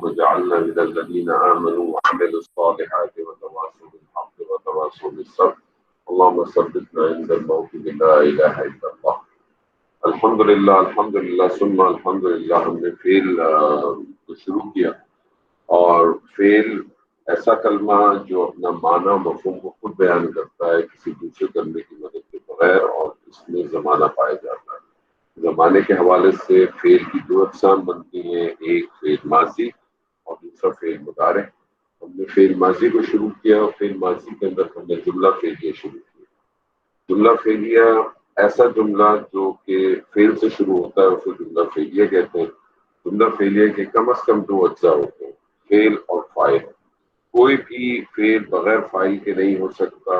اللهم اجعلنا من الذين آمنوا وعملوا الصالحات وتواصوا بالحق وتواصوا بالصبر اللهم ثبتنا عند الموت بلا إله إلا الله. الحمدللہ ثم الحمدللہ ہم نے فعل کو شروع کیا، اور فعل ایسا کلمہ جو اپنا معنی و مفہوم کو خود بیان کرتا ہے کسی دوسرے کلمے کی مدد کے بغیر، اور اس میں زمانہ پایا جاتا ہے۔ زمانے کے حوالے سے فعل کی دو اقسام بنتی ہیں، ایک فعل ماضی اور دوسرا فعل مضارع۔ ہم نے فعل ماضی کو شروع کیا، اور فعل ماضی کے اندر ہم نے جملہ فعلیہ شروع کیا۔ جملہ فعلیہ ایسا جملہ جو کہ فعل سے شروع ہوتا ہے اسے جملہ فعلیہ کہتے ہیں۔ جملہ فعلیہ کے کم از کم دو اجزاء ہوتے ہیں، فعل اور فاعل۔ کوئی بھی فعل بغیر فاعل کے نہیں ہو سکتا،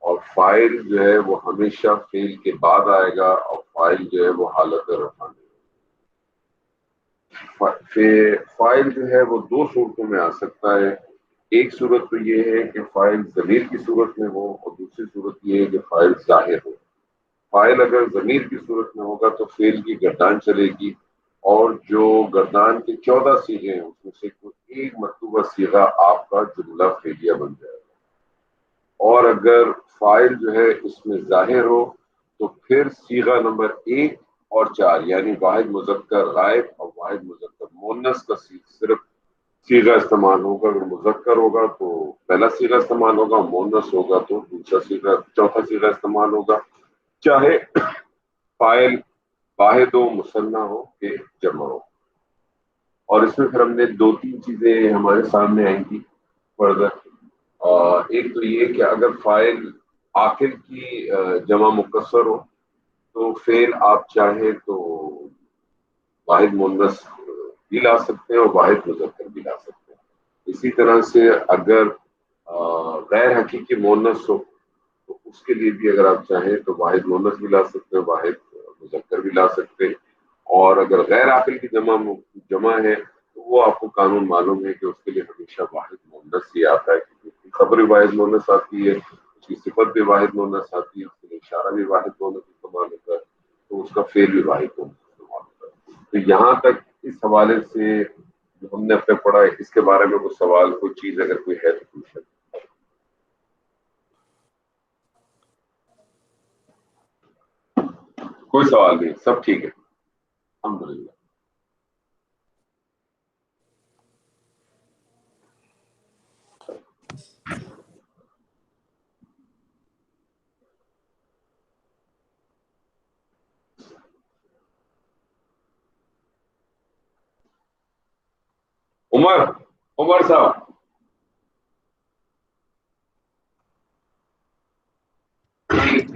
اور فاعل جو ہے وہ ہمیشہ فعل کے بعد آئے گا، اور فاعل جو ہے وہ حالت رفع میں۔ فاعل جو ہے وہ دو صورتوں میں آ سکتا ہے۔ ایک صورت تو یہ ہے کہ فاعل ضمیر کی صورت میں ہو، اور دوسری صورت یہ ہے کہ فاعل ظاہر ہو۔ فاعل اگر ضمیر کی صورت میں ہوگا تو فعل کی گردان چلے گی، اور جو گردان کے 14 صیغے ہیں اس میں سے کوئی ایک مطلوبہ صیغہ آپ کا جملہ فعلیہ بن جائے گا۔ اور اگر فاعل جو ہے اس میں ظاہر ہو تو پھر صیغہ نمبر 1 اور 4 یعنی واحد مذکر غائب اور واحد مذکر مؤنث کا صرف صیغہ استعمال ہوگا۔ اگر مذکر ہوگا تو پہلا صیغہ استعمال ہوگا، مؤنث ہوگا تو دوسرا صیغہ، چوتھا صیغہ استعمال ہوگا، چاہے فاعل واحد ہو، مثنیٰ ہو کہ جمع ہو۔ اور اس میں پھر ہم نے دو تین چیزیں ہمارے سامنے آئیں گی فردر۔ ایک تو یہ کہ اگر فاعل عاقل کی جمع مکسر ہو تو فعل آپ چاہیں تو واحد مؤنث بھی لا سکتے ہیں اور واحد مذکر بھی لا سکتے ہیں۔ اسی طرح سے اگر غیر حقیقی مؤنث ہو تو اس کے لیے بھی اگر آپ چاہیں تو واحد مؤنث بھی لا سکتے ہیں، واحد مذکر بھی لا سکتے ہیں۔ اور اگر غیر عاقل کی جمع ہے تو وہ آپ کو قانون معلوم ہے کہ اس کے لیے ہمیشہ واحد مؤنث ہی آتا ہے، کیونکہ اس کی خبر بھی واحد مؤنث آتی ہے، اس کی صفت بھی واحد مؤنث آتی ہے، اس کے لیے اشارہ بھی واحد مؤنث استعمال ہوتا ہے، تو اس کا فعل بھی واحد مؤنث استعمال ہوتا ہے۔ تو یہاں تک اس حوالے سے جو ہم نے اب تک پڑھا ہے، اس کے بارے میں کوئی سوال، کوئی چیز اگر کوئی ہے تو پوچھ سکتے۔ کوئی سوال نہیں، سب ٹھیک ہے الحمدللہ۔ عمر صاحب،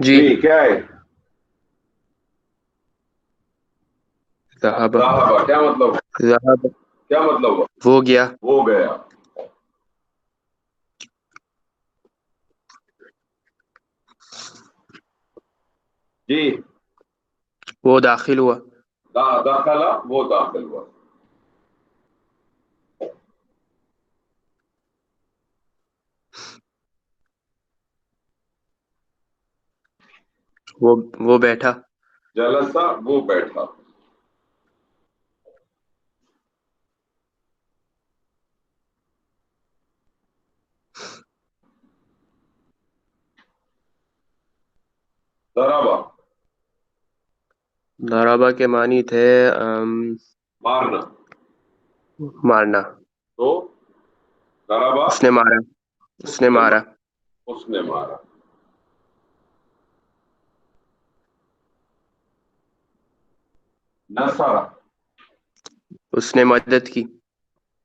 جی کیا ہے ذہب کیا مطلب؟ ذہب کیا مطلب وہ گیا، وہ گیا؟ جی وہ داخل ہوا، داخلہ وہ داخل ہوا۔ وہ بیٹھا، جلسہ وہ بیٹھا۔ ضربہ ضربہ کے معنی تھے مارنا، مارنا، تو ضربہ اس نے مارا، اس نے مارا، اس نے مارا۔ نصرہ اس نے مدد کی،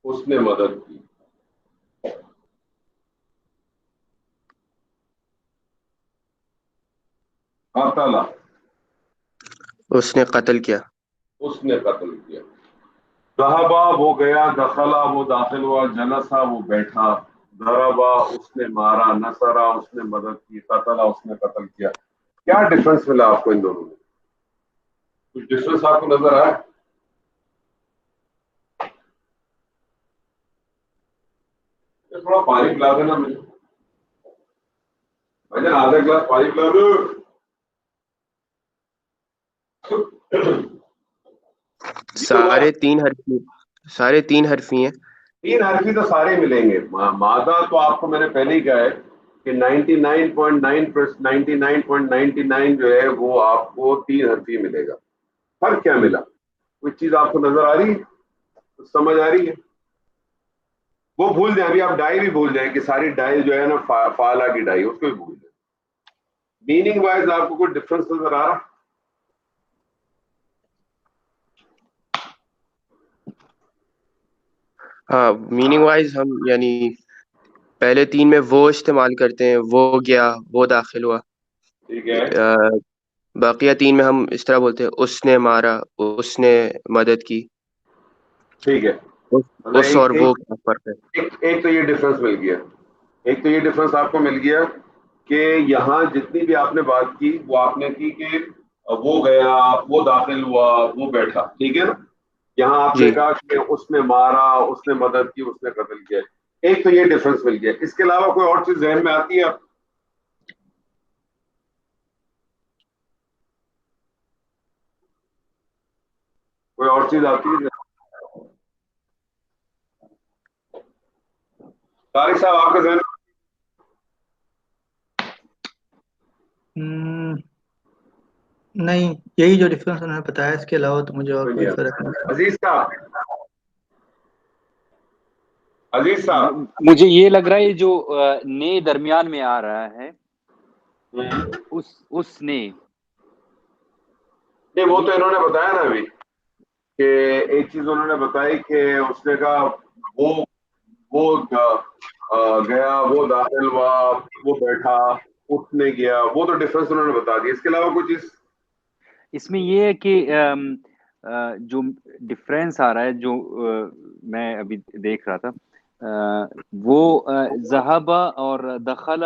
اس نے مدد کی۔ قتل اس نے قتل کیا، اس نے قتل کیا۔ ذہبہ وہ گیا، دخلا وہ داخل ہوا، جلسہ وہ بیٹھا، ضربہ اس نے مارا، نصرہ اس نے مدد کی، قتل اس نے قتل کیا۔ کیا ڈفرنس ملا آپ کو ان دونوں میں؟ کچھ ڈفرنس آپ کو نظر آیا؟ تھوڑا پانی پلا دینا مجھے بھائی جان، آدھا گلاس پانی پلا دو۔ سارے تین حرفی ہیں، تین حرفی تو سارے ملیں گے. مادہ تو آپ کو میں نے پہلے ہی کہا ہے کہ 99.9 جو ہے وہ آپ کو تین حرفی ملے گا. فرق کیا ملا؟ کوئی چیز آپ کو نظر آ رہی ہے؟ سمجھ آ رہی ہے؟ وہ بھول جائیں. ابھی آپ ڈائی بھی بھول جائیں کہ ساری ڈائی جو ہے نا فعلہ کی ڈائی، اس کو بھی بھول جائیں. میننگ وائز آپ کو کوئی ڈفرنس نظر آ رہا؟ ہاں میننگ وائز ہم یعنی پہلے تین میں وہ استعمال کرتے ہیں، وہ گیا، وہ داخل ہوا. ٹھیک ہے. باقیہ تین میں ہم اس طرح بولتے ہیں اس نے مارا، اس نے مدد کی. ٹھیک ہے. مطلب اس اور وہ کیا فرق ہے؟ ایک تو یہ ڈفرنس مل گیا. ایک تو یہ ڈفرنس آپ کو مل گیا کہ یہاں جتنی بھی آپ نے بات کی وہ آپ نے کی کہ وہ گیا، وہ داخل ہوا، وہ بیٹھا. ٹھیک ہے نا. یہاں آپ نے جی کہا کہ اس نے مارا، اس نے مدد کی، اس نے قتل کیا. ایک تو یہ ڈفرنس مل گیا. اس کے علاوہ کوئی اور چیز ذہن میں آتی ہے آپ؟ کوئی اور چیز آتی ہے؟ طارق صاحب آپ کا ذہن نہیں، یہی جو ڈفرینس انہوں نے بتایا، اس کے علاوہ تو مجھے اور میں کوئی نہیں آتا. فرق نہیں. عزیز صاحب، عزیز صاحب. مجھے یہ لگ رہا ہے جو نے درمیان میں آ رہا ہے، اس نے نہیں، وہ تو انہوں نے بتایا نا ابھی کہ ایک چیز انہوں نے بتائی کہ اس نے کہا وہ گیا، وہ داخل ہوا، وہ بیٹھا، اٹھنے گیا. وہ تو ڈفرنس انہوں نے بتا دیا. اس کے علاوہ کوئی چیز؟ اس میں یہ ہے کہ جو ڈفرینس آ رہا ہے، جو میں ابھی دیکھ رہا تھا، وہ ذہبہ اور دخل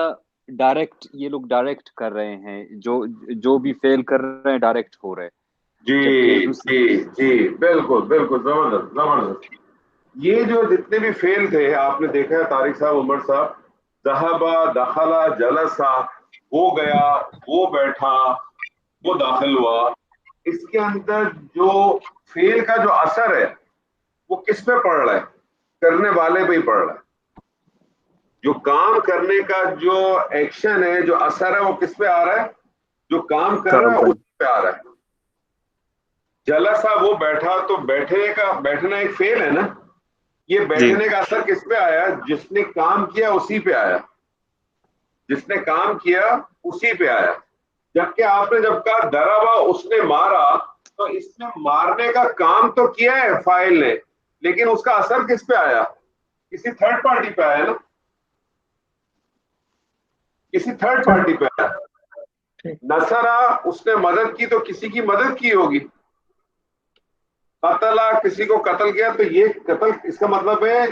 ڈائریکٹ، یہ لوگ ڈائریکٹ کر رہے ہیں، جو بھی فیل کر رہے ہیں ڈائریکٹ ہو رہے ہیں. جی جی جی، بالکل بالکل، زبردست زبردست. یہ جو جتنے بھی فیل تھے آپ نے دیکھا ہے طارق صاحب، عمر صاحب، ذہبہ، دخلا، جلسا، وہ گیا، وہ بیٹھا، وہ داخل ہوا. اس کے اندر جو فیل کا جو اثر ہے وہ کس پہ پڑ رہا ہے؟ کرنے والے پہ ہی پڑ رہا ہے. جو کام کرنے کا جو ایکشن ہے، جو اثر ہے، وہ کس پہ آ رہا ہے؟ جو کام کر رہا کام ہے کر. اس پہ آ رہا ہے. جلسا، وہ بیٹھا، تو بیٹھنا ایک فیل ہے نا. یہ جی بیٹھنے کا اثر کس پہ آیا؟ جس نے کام کیا اسی پہ آیا. جس نے کام کیا اسی پہ آیا. جبکہ آپ نے جب کہا دربا، اس نے مارا، تو اس نے مارنے کا کام تو کیا ہے فاعل نے، لیکن اس کا اثر کس پہ آیا؟ کسی تھرڈ پارٹی پہ آیا نا. کسی تھرڈ پارٹی پہ آیا. نصرا، اس نے مدد کی تو کسی کی مدد کی ہوگی. قتل، کسی کو قتل کیا، تو یہ قتل، اس کا مطلب ہے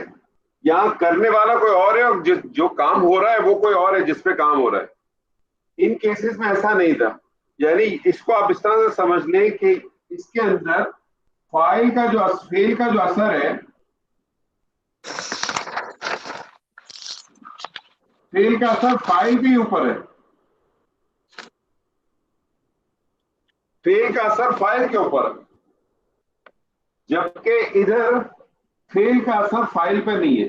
یہاں کرنے والا کوئی اور ہے اور جو کام ہو رہا ہے وہ کوئی اور ہے جس پہ کام ہو رہا ہے. ان کیسز میں ایسا نہیں تھا. یعنی اس کو آپ اس طرح سے سمجھ لیں کہ اس کے اندر فاعل کا جو فعل کا جو اثر ہے، فعل کا اثر فاعل کے اوپر ہے. فعل کا اثر فاعل کے اوپر ہے، جبکہ ادھر فعل کا اثر فاعل پہ نہیں ہے.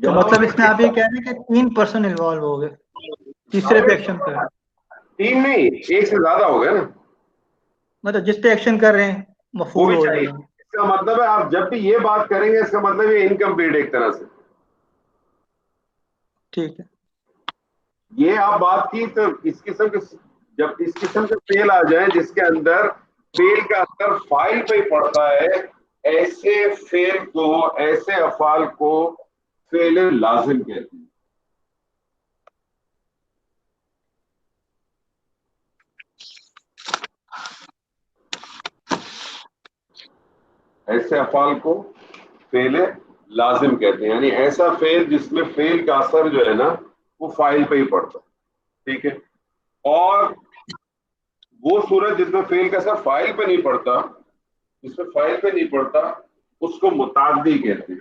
تو مطلب اس میں آپ یہ کہہ رہے ہیں کہ 3 پرسن انوالو ہو گئے تیسرے پہ ایکشن کر رہے ہیں. تین نہیں، ایک سے زیادہ ہو گیا نا. مطلب جس پہ ایکشن کر رہے ہیں وہ مفعول بھی ہو چاہیے. جائے گا. اس کا مطلب ہے آپ جب بھی یہ بات کریں گے، اس کا مطلب یہ انکمپلیٹ ایک طرح سے. ٹھیک ہے. یہ آپ بات کی تو اس قسم کے، جب اس قسم کے فعل آ جائیں جس کے اندر فعل کا اثر فاعل پہ ہی پڑتا ہے، ایسے فعل کو، ایسے افعال کو فعل لازم کہتے ہیں. ایسے افعال کو فعل لازم کہتے ہیں. یعنی ایسا فعل جس میں فعل کا اثر جو ہے نا وہ فاعل پہ ہی پڑتا ہے. ٹھیک ہے. اور وہ صورت جس میں فعل کا اثر فاعل پہ نہیں پڑتا، جس میں فاعل پہ نہیں پڑتا، اس کو متعدی کہتے ہیں.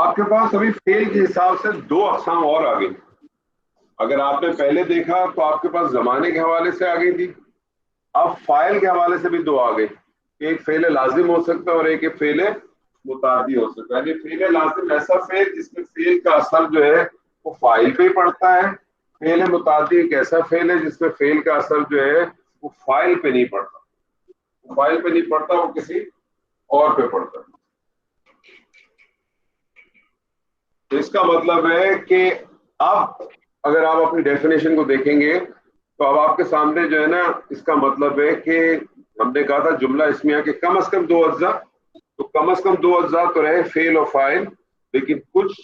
آپ کے پاس ابھی فیل کے حساب سے دو اقسام اور آ گئی. اگر آپ نے پہلے دیکھا تو آپ کے پاس زمانے کے حوالے سے آ گئی تھی, اب فائل کے حوالے سے بھی دو آ گئے. ایک فعل لازم ہو سکتا ہے اور ایک فعل متعدی ہو سکتا ہے. فعل لازم ایسا فعل جس میں فعل کا اثر جو ہے وہ فائل پہ ہی پڑتا ہے. فعل متعدی ایک ایسا فعل ہے جس میں فعل کا اثر جو ہے وہ فائل پہ نہیں پڑتا, فائل پہ نہیں پڑتا, وہ کسی اور پہ پڑتا ہے. اس کا مطلب ہے کہ اب اگر آپ اپنی ڈیفینیشن کو دیکھیں گے تو اب آپ کے سامنے جو ہے نا, اس کا مطلب ہے کہ ہم نے کہا تھا جملہ اسمیہ کے کم از کم دو اجزاء, تو کم از کم دو اجزاء تو رہے فعل اور فاعل, لیکن کچھ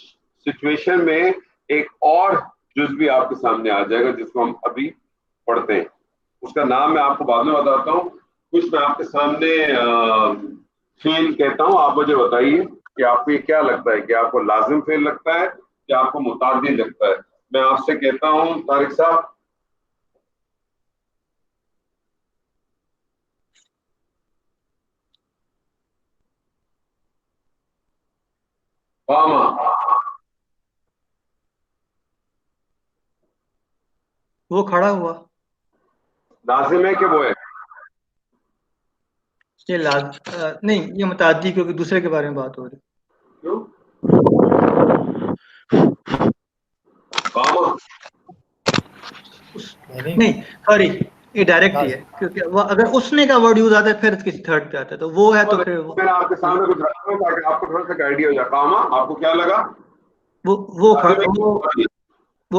سچویشن میں ایک اور جز بھی آپ کے سامنے آ جائے گا جس کو ہم ابھی پڑھتے ہیں. اس کا نام میں آپ کو بعد میں بتاتا ہوں. کچھ میں آپ کے سامنے فعل کہتا ہوں, آپ مجھے بتائیے کہ آپ کو یہ کیا لگتا ہے, کہ آپ کو لازم فعل لگتا ہے یا آپ کو متعدی لگتا ہے. میں آپ سے کہتا ہوں طارق صاحب, وہ کھڑا ہوا, لازم ہے کہ وہ ہے؟ یہ نہیں, یہ متعدی کیونکہ دوسرے کے بارے میں بات ہو رہی. کیوں؟ قامہ نہیں سوری, یہ ڈائریکٹ ہی ہے, کیونکہ وہ اگر اس نے کا ورڈ یوز آتا ہے پھر کسی تھرڈ پہ آتا ہے, تو وہ ہے تو پھر میں نے آپ کے سامنے کچھ رکھا ہوں تاکہ آپ کو تھوڑا سا آئیڈیا ہو جائے. قامہ آپ کو کیا لگا؟ وہ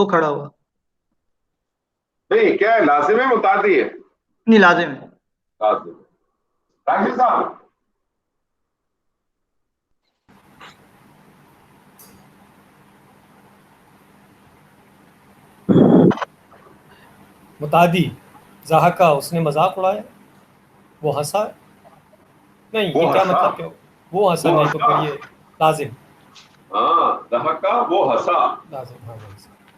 کھڑا ہوا. نہیں, کیا ہے, لازم ہے متعدی ہے؟ نہیں, لازم ہے. لازم. راجل صاحب متعدی. ضحکا, اس نے مذاق اڑایا, وہ ہنسا. نہیں, یہ کیا مطلب کہ وہ ہنسا, نہیں تو پھر یہ لازم. ہاں, ضحکا وہ ہنسا, لازم. ہاں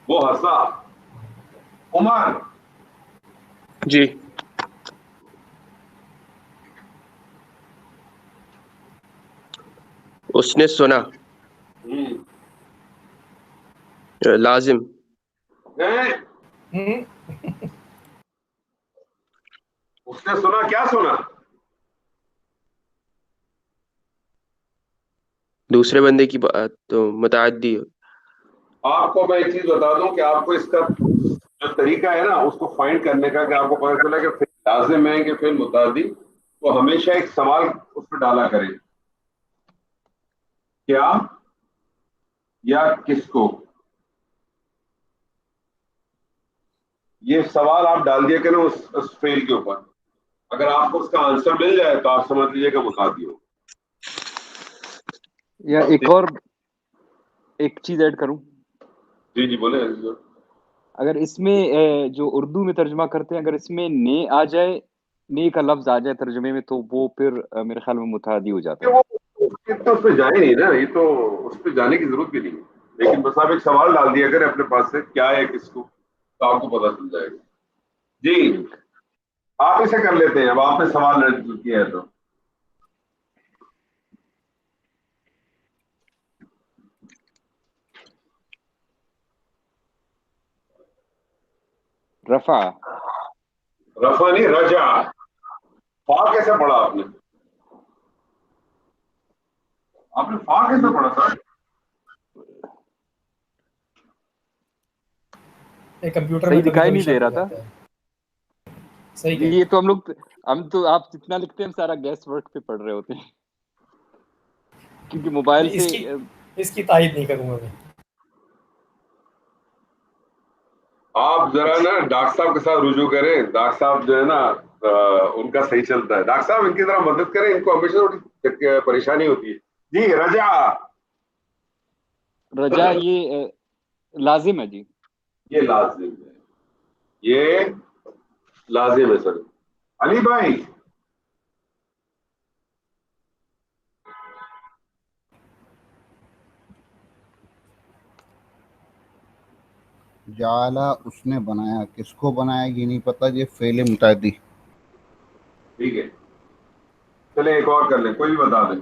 وہ ہنسا. عمر جی, اس نے سنا, لازم. اس نے سنا, کیا سنا؟ دوسرے بندے کی بات تو متعدی. آپ کو میں ایک چیز بتا دوں کہ آپ کو اس کا جو طریقہ ہے نا اس کو فائنڈ کرنے کا, کہ آپ کو پتا چلا کہ فعل لازم ہے کہ فعل متعدی, تو ہمیشہ ایک سوال اس پہ ڈالا کریں, کیا یا کس کو. یہ سوال آپ ڈال دیا کریں اس فعل کے اوپر. اگر آپ کو اس کا آنسر مل جائے تو آپ سمجھ لیجیے کہ متعدی ہو. یا ایک اور ایک چیز ایڈ کروں, جی جی بولے. اگر اس میں جو اردو میں ترجمہ کرتے ہیں, اگر اس میں نے آ جائے, نے کا لفظ آ جائے ترجمے میں, تو وہ پھر میرے خیال میں متعدی ہو جاتا ہے. تو اس پہ جائے نہیں نا, یہ تو اس پہ جانے کی ضرورت بھی نہیں ہے, لیکن بس آپ ایک سوال ڈال دیا کریں اپنے پاس سے, کیا ہے کس کو, تو آپ کو پتا چل جائے گا. جی, ٹھیک, آپ اسے کر لیتے ہیں. اب آپ نے سوال کیا ہے تو رفع. رفع نہیں, رجع. فا کیسے پڑھا آپ نے فا کیسے پڑھا تھا؟ کمپیوٹر میں صحیح کبھی دکھائی کبھی نہیں دے شک رہا ہو تھا. جاتا ہے. صحیح یہ کہیں. تو ہم تو آپ جتنا لکھتے ہیں ہم سارا گیس ورک پہ پڑھ رہے ہوتے ہیں, کیونکہ موبائل نہیں, سے. اس کی تائید نہیں کروں گا میں. آپ ذرا نا ڈاکٹر صاحب کے ساتھ رجوع کریں. ڈاکٹر صاحب جو ہے نا ان کا صحیح چلتا ہے. ڈاکٹر صاحب ان کی طرح مدد کریں, ان کو ہمیشہ پریشانی ہوتی ہے. جی رجع. رجا یہ لازم ہے جی. یہ لازم ہے, یہ لازم ہے سر. علی بھائی جعلا, اس نے بنایا, کس کو بنایا یہ نہیں پتا, یہ فعل متعدی. ٹھیک ہے, چلے ایک اور کر لیں, کوئی بھی بتا دیں.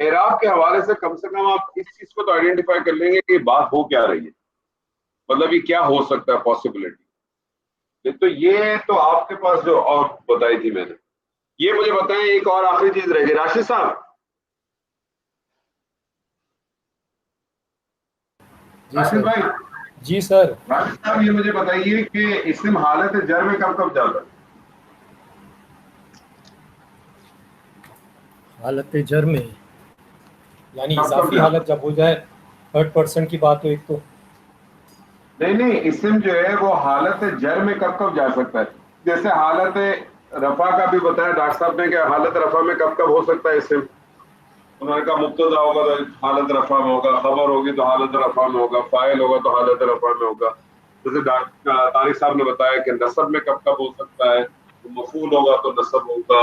اعراب کے حوالے سے کم آپ اس چیز کو تو آئیڈینٹیفائی کر لیں گے کہ بات ہو کیا رہی ہے, مطلب یہ کیا ہو سکتا ہے پاسبلٹی. تو یہ تو آپ کے پاس جو اور بتائی تھی میں نے, یہ مجھے بتائیں ایک اور آخری چیز رہ گئی. راشد صاحب, راشد بھائی, جی سر. راشد صاحب یہ مجھے بتائیے کہ اسم حالت جر میں کب کب جاتا ہے؟ حالت جر میں یعنی کب اضافی جاتا ہے؟ حالت جب ہو جائے 3rd کی بات ہو ایک تو. نہیں اسم جو ہے وہ حالت جر میں کب کب جا سکتا ہے؟ جیسے حالت رفع کا بھی بتایا ڈاکٹر صاحب نے کہ حالت رفع میں کب کب ہو سکتا ہے اسم. انہوں نے کہا مبتدا ہوگا تو حالت رفع میں ہوگا, خبر ہوگی تو حالت رفع میں ہوگا, فاعل ہوگا تو حالت رفع میں ہوگا. جیسے ڈاکٹر طارق صاحب نے بتایا کہ نصب میں کب کب ہو سکتا ہے, مفعول ہوگا تو نصب ہوگا.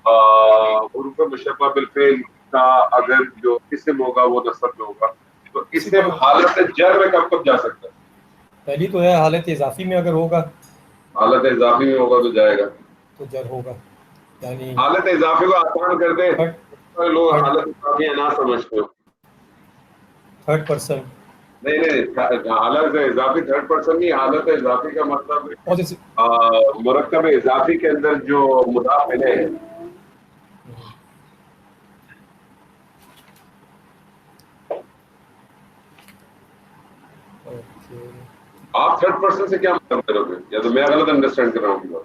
حروف مشبہ بالفعل کا اگر جو اسم ہوگا وہ نصب میں ہوگا. تو اسم حالت جر میں کب کب جا سکتا ہے؟ پہلی تو ہے حالت اضافی میں اگر ہوگا, حالت اضافی میں ہوگا تو جائے گا, تو جر ہوگا. یعنی حالت اضافی کو آسان کر دیں, لوگ حالت اضافی نہ سمجھتے ہو. 3rd نہیں حالت اضافی 3rd نہیں, حالت اضافی کا مطلب مرکب اضافی کے اندر جو مضاف الیہ ہے. آپ 3rd سے کیا مطلب کرو گے, یا تو میں غلط انڈرسٹینڈ کر رہا ہوں؟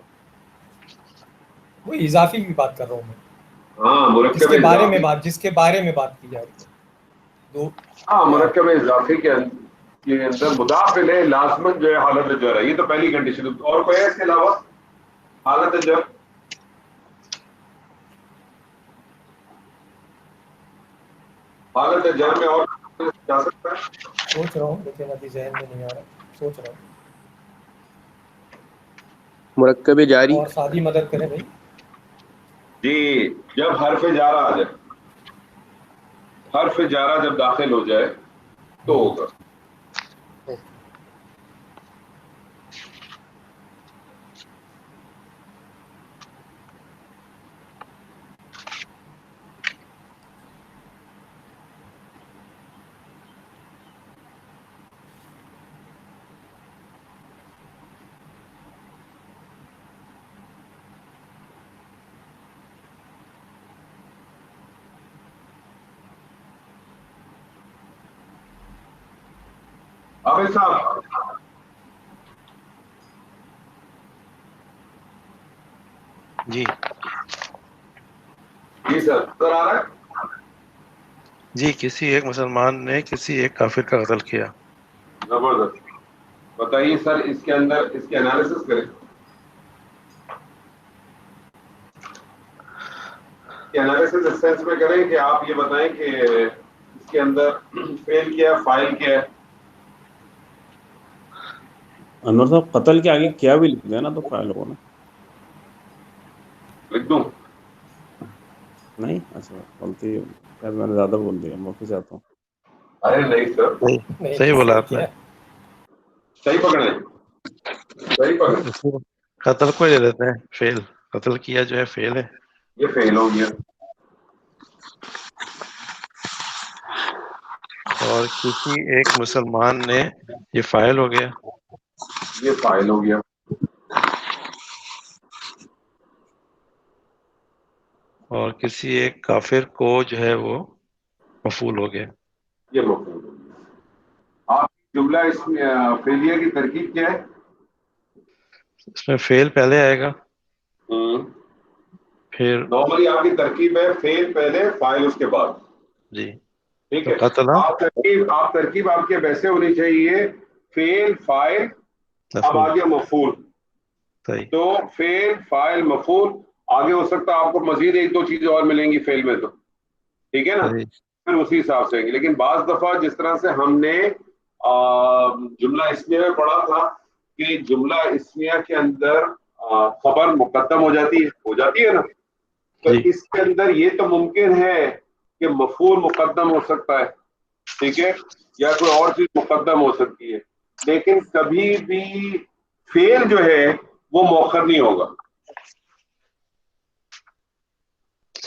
وہ اضافی کی بات کر رہا ہوں میں, ہاں مرکب جس کے بارے میں بات کی جا رہی ہے. ہاں مرکب اضافی کے اندر مضاف الیہ لازمن جو ہے حالت جر ہے. یہ تو پہلی کنڈیشن. اور کوئی ہے اس کے علاوہ حالت جر؟ حالت جر میں اور جا سکتا ہے؟ سوچ رہا ہوں لیکن ابھی ذہن میں نہیں آ رہا, سوچ رہا ہوں. مرکب جاری. اور سادی مدد کریں بھائی. جی, جب حرف جارہ آ جائے, حرف جارہ جب داخل ہو جائے تو ہوگا. عابد صاحب, جی جی سر سر آ رہا ہے. جی, کسی ایک مسلمان نے کسی ایک کافر کا قتل کیا. زبردست. بتائیے سر, اس کے اندر اس کے انالیسس کریں. انالیسس اس سینس میں کریں کہ آپ یہ بتائیں کہ اس کے اندر فعل کیا ہے, فاعل کیا ہے. انور صاحب قتل کے آگے کیا بھی لکھ دیں نا تو فائل ہوگا نا. لکھ دوں؟ نہیں اچھا غلطی, شاید میں نے زیادہ بول دیا, معافی چاہتا ہوں. ارے نہیں سر, صحیح بولا آپ نے. صحیح پکڑیں, صحیح پکڑیں. قتل کو لے لیتے ہیں فعل, قتل کیا جو ہے فعل ہے. یہ فعل ہو گیا. اور کسی ایک مسلمان نے, یہ فاعل ہو گیا. یہ فاعل ہو گیا. اور کسی ایک کافر کو جو ہے وہ مفعول ہو گیا. یہ مفعول ہو گیا. آپ جملہ اس میں فعلیہ کی ترکیب کیا ہے؟ اس میں فعل پہلے آئے گا, پھر نارملی آپ کی ترکیب ہے فعل پہلے فاعل اس کے بعد. جی ٹھیک تو ہے. قتل ترکیب آپ کے ویسے ہونی چاہیے فعل فاعل اب مفعول. آگے مفعول. صحیح. تو فعل فاعل مفعول آگے ہو سکتا ہے آپ کو مزید ایک دو چیزیں اور ملیں گی فعل میں, تو ٹھیک ہے نا, صحیح. پھر اسی حساب سے آئیں گے. لیکن بعض دفعہ جس طرح سے ہم نے جملہ اسمیہ میں پڑھا تھا کہ جملہ اسمیہ کے اندر خبر مقدم ہو جاتی ہے نا, تو جی اس کے اندر یہ تو ممکن ہے کہ مفعول مقدم ہو سکتا ہے, ٹھیک ہے, یا کوئی اور چیز مقدم ہو سکتی ہے, لیکن کبھی بھی فعل جو ہے وہ مؤخر نہیں ہوگا.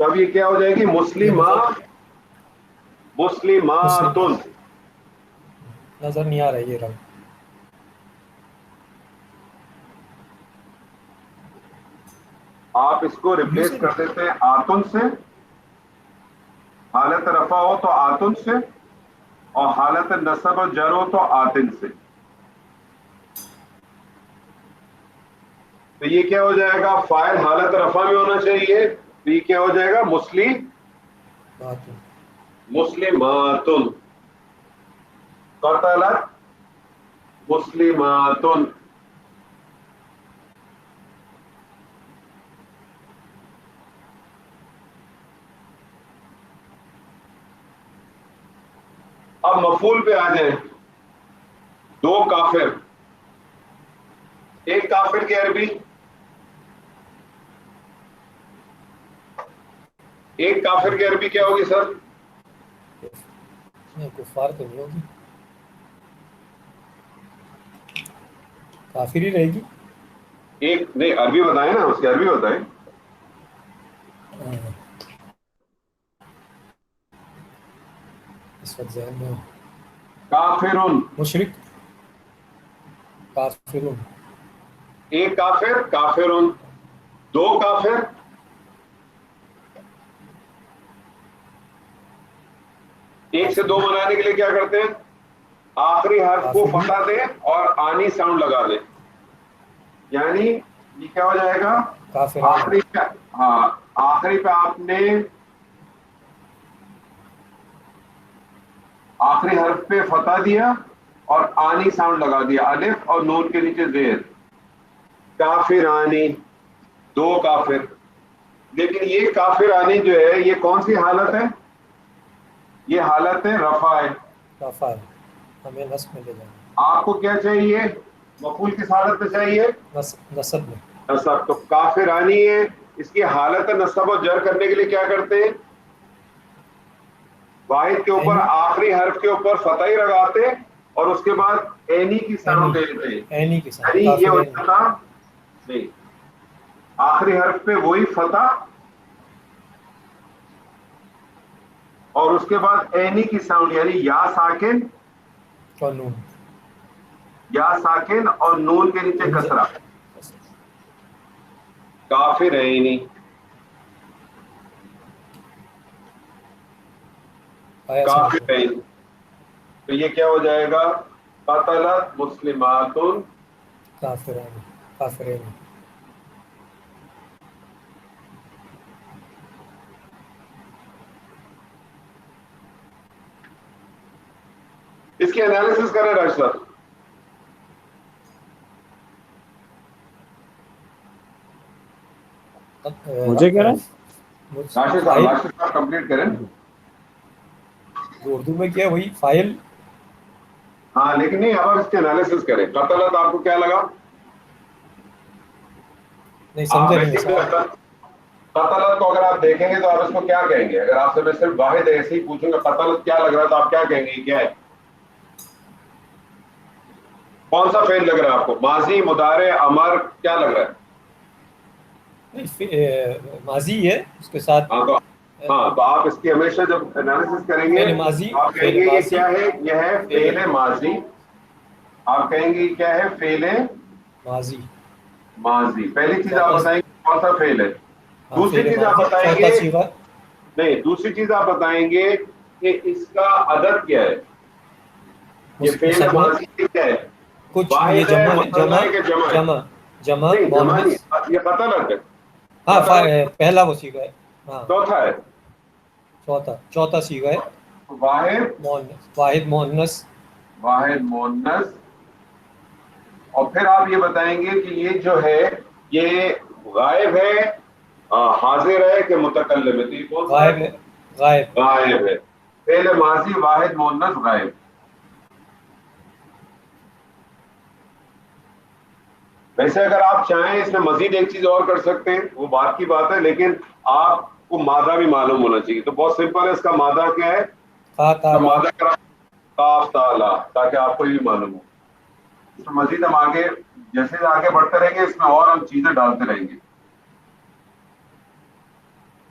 تو اب یہ کیا ہو جائے گی؟ مسلماتن. نظر نہیں آ رہا یہ رنگ. آپ اس کو ریپلیس کر دیتے ہیں آتن سے. حالت رفع ہو تو آتن سے, اور حالت نصب و جر ہو تو آتن سے. تو یہ کیا ہو جائے گا؟ فاعل حالت رفع میں ہونا چاہیے, تو یہ کیا ہو جائے گا؟ مسلماتن. قتلت مسلماتن. اب مفعول پہ آ جائیں. دو کافر, ایک کافر کی عربی, ایک کافر کی عربی کیا ہوگی سر؟ کفار تو نہیں ہوگی, کافر ہی رہے گی. ایک نہیں, عربی بتائیں نا, اس کی عربی بتائیں. اس وقت ذہن میں کافرن. مشرک, کافرون. ایک کافر, کافرن. دو کافر, ایک سے دو بنانے کے لیے کیا کرتے ہیں؟ آخری حرف کو فتح دیں اور آنی ساؤنڈ لگا دیں. یعنی یہ کیا ہو جائے گا؟ آخری پہ, ہاں آخری پہ آپ نے آخری حرف پہ فتح دیا اور آنی ساؤنڈ لگا دیا, الف اور نون کے نیچے زیر. کافرانی, دو کافر. لیکن یہ کافرانی جو ہے یہ کون سی حالت ہے؟ یہ حالت ہے رفع ہے. رفع ہے, ہمیں نصب میں لے جانا. آپ کو کیا چاہیے؟ مفعول کس حالت میں چاہیے؟ نصب میں. نصب. تو کافرانی ہے, اس کی حالت نصب و جر کرنے کے لیے کیا کرتے ہیں؟ واحد کے اوپر آخری حرف کے اوپر فتح ہی لگاتے اور اس کے بعد اینی کی ساؤنڈ دے دیتے ہیں. اینی کی ساؤنڈ. یہ ہو جاتا نہیں, آخری حرف پہ وہی فتح اور اس کے بعد اینی کی ساؤنڈ, یعنی یا ساکن اور نون, یا ساکن اور نون کے نیچے کسرہ. کافرینی. کافرین. تو یہ کیا ہو جائے گا؟ قتلت مسلماتن کافرانی, کافرین. اس کی انالیسس کریں ڈاکٹر صاحب. مجھے کہہ رہے ہیں ناصر صاحب کمپلیٹ کریں. جو اردو میں کیا وہی فائل. ہاں لیکن نہیں, اب اس کے انالیسس کریں. قتلت آپ کو کیا لگا؟ نہیں سمجھے نہیں. قتلت کو اگر آپ دیکھیں گے تو آپ اس کو کیا کہیں گے؟ اگر آپ سے میں صرف واحد ایسے ہی پوچھوں گا قتلت کیا لگ رہا ہے تو آپ کیا کہیں گے؟ کیا ہے؟ کون سا فعل لگ رہا ہے آپ کو؟ ماضی, مضارع, امر, کیا لگ رہا ہے؟ ماضی ہے اس کے ساتھ. ہاں تو آپ اس کی ہمیشہ جب انالیسس کریں گے آپ کہیں گے یہ کیا ہے؟ یہ ہے فعل ماضی. آپ کہیں گے یہ کیا ہے؟ فعل ماضی. ماضی. پہلی چیز آپ بتائیں گے کون سا فعل ہے. دوسری چیز آپ بتائیں گے, نہیں دوسری چیز آپ بتائیں گے کہ اس کا عدد کیا ہے. یہ فعل ماضی کیا ہے؟ کچھ واحد ہے, مثنی ہے کہ جمع ہے؟ جمع نہیں جمع نہیں, یہ قتلت ہے. ہاں پہلا وہ سیکھا ہے. ہاں چوتھا ہے, چوتھا سیکھا ہے. واحد مؤنث. واحد مؤنث. اور پھر آپ یہ بتائیں گے کہ یہ جو ہے یہ غائب ہے, حاضر ہے کہ متکلم ہے. غائب ہے. غائب ہے. فعل ماضی واحد مؤنث غائب. ویسے اگر آپ چاہیں اس میں مزید ایک چیز اور کر سکتے ہیں, وہ بات کی بات ہے, لیکن آپ کو مادہ بھی معلوم ہونا چاہیے. تو بہت سمپل ہے, اس کا مادہ کیا ہے؟ مادہ کرا قاف تعالی, تاکہ آپ کو یہ بھی معلوم ہو. اس میں مزید ہم آگے جیسے آگے بڑھتے رہیں گے اس میں اور ہم چیزیں ڈالتے رہیں گے.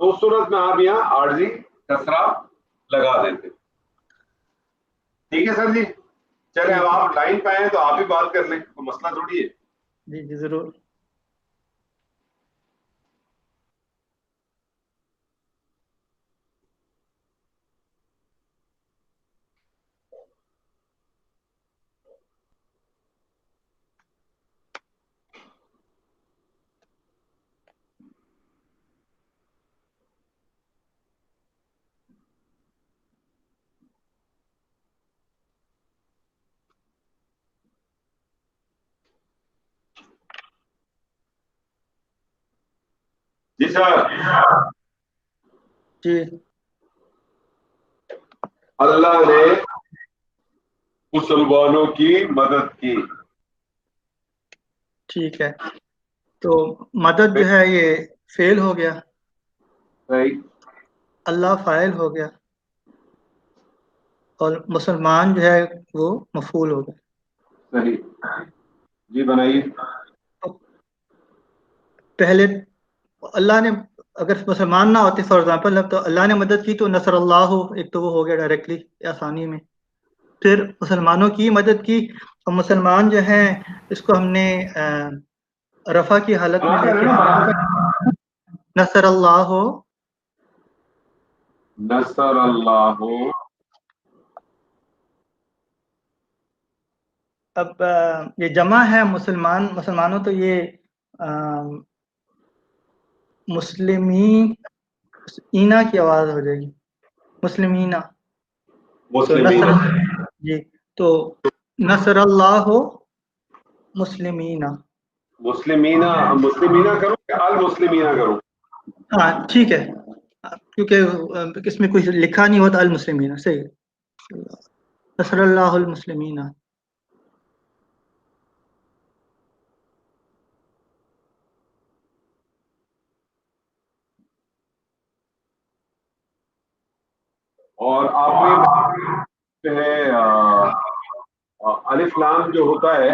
تو اس صورت میں آپ یہاں عارضی کسرہ لگا دیتے. ٹھیک ہے سر جی. چلے اب آپ لائن پہ آئے تو آپ ہی بات کر لیں, کوئی مسئلہ تھوڑی ہے. جی جی ضرور. جی سر. جی. اللہ نے مسلمانوں کی مدد کی. ٹھیک ہے, تو مدد جو ہے یہ فعل ہو گیا, صحیح. اللہ فاعل ہو گیا, اور مسلمان جو ہے وہ مفعول ہو گیا. صحیح. جی بنائیے. پہلے اللہ نے, اگر مسلمان نہ ہوتے فار ایگزامپل تو اللہ نے مدد کی تو نصر اللہ ایک تو وہ ہو گیا ڈائریکٹلی آسانی میں. پھر مسلمانوں کی مدد کی, اور مسلمان جو ہیں اس کو ہم نے رفع کی حالت میں لے کے نصر اللہ نصر اللہ. اب یہ جمع ہے مسلمانوں تو یہ مسلمین اینا کی آواز ہو جائے گی, مسلمینہ. تو نصر, جی تو نصر اللہ مسلمینہ. مسلمینہ کروں کہ المسلمینہ کروں؟ ہاں ٹھیک ہے, کیونکہ اس میں کچھ لکھا نہیں ہوتا المسلمینہ. صحیح, نصر اللہ المسلمینہ. اور آپ نے جو ہے الف لام جو ہوتا ہے,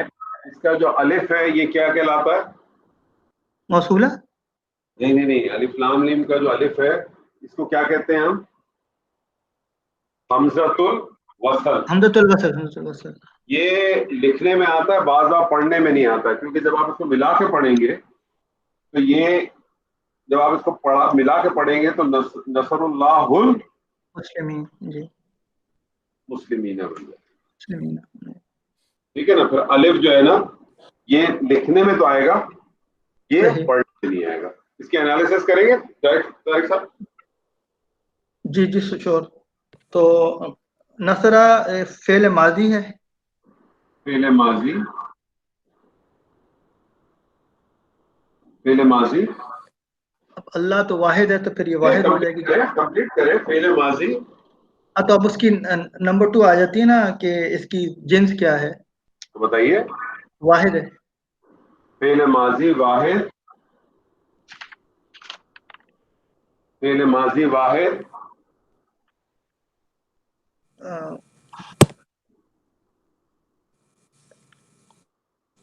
اس کا جو الف ہے یہ کیا کہلاتا ہے؟ موصولہ. نہیں, الف لام میم کا جو الف ہے اس کو کیا کہتے ہیں ہم؟ حمزۃ الوصل. حمزۃ الوصل. یہ لکھنے میں آتا ہے, بعض بار پڑھنے میں نہیں آتا, کیونکہ جب آپ اس کو ملا کے پڑھیں گے تو یہ, جب آپ اس کو ملا کے پڑھیں گے تو نصر اللہ مسلمین. جی مسلمین بن جائے. مسلمین. ٹھیک ہے نا. پھر الف جو ہے نا یہ لکھنے میں تو آئے گا, یہ صحیح. پڑھنے میں نہیں آئے گا. اس کی انالیسس کریں گے ڈائریکٹ صاحب. جی جی شور. تو نصرہ فعل ماضی ہے. فعل ماضی. اب اللہ تو واحد ہے تو پھر یہ واحد ہو جائے گی. کمپلیٹ کریں فعل ماضی. تو اب اس کی نمبر 2 آ جاتی ہے نا کہ اس کی جنس کیا ہے. تو بتائیے. واحد ہے. فعل ماضی واحد. فعل ماضی واحد.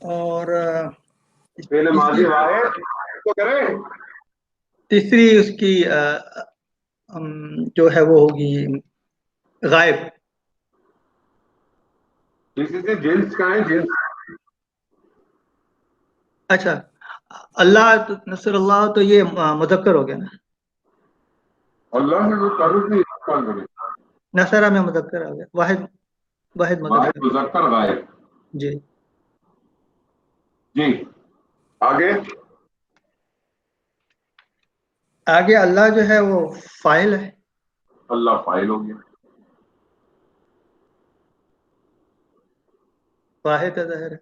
اور فعل ماضی واحد تو کریں. تیسری اس کی جو ہے وہ ہوگی غائب. جنس کا ہے جنس. اچھا, اللہ نصر اللہ تو یہ مذکر ہو گیا نا. اللہ نے کوئی تعارف نہیں استعمال کرے. نصرہ میں مذکر آ گیا. واحد مذکر غائب. جی جی آگے اللہ جو ہے وہ فاعل ہے. اللہ فاعل ہو گیا. واحد ہے ظاہر ہے.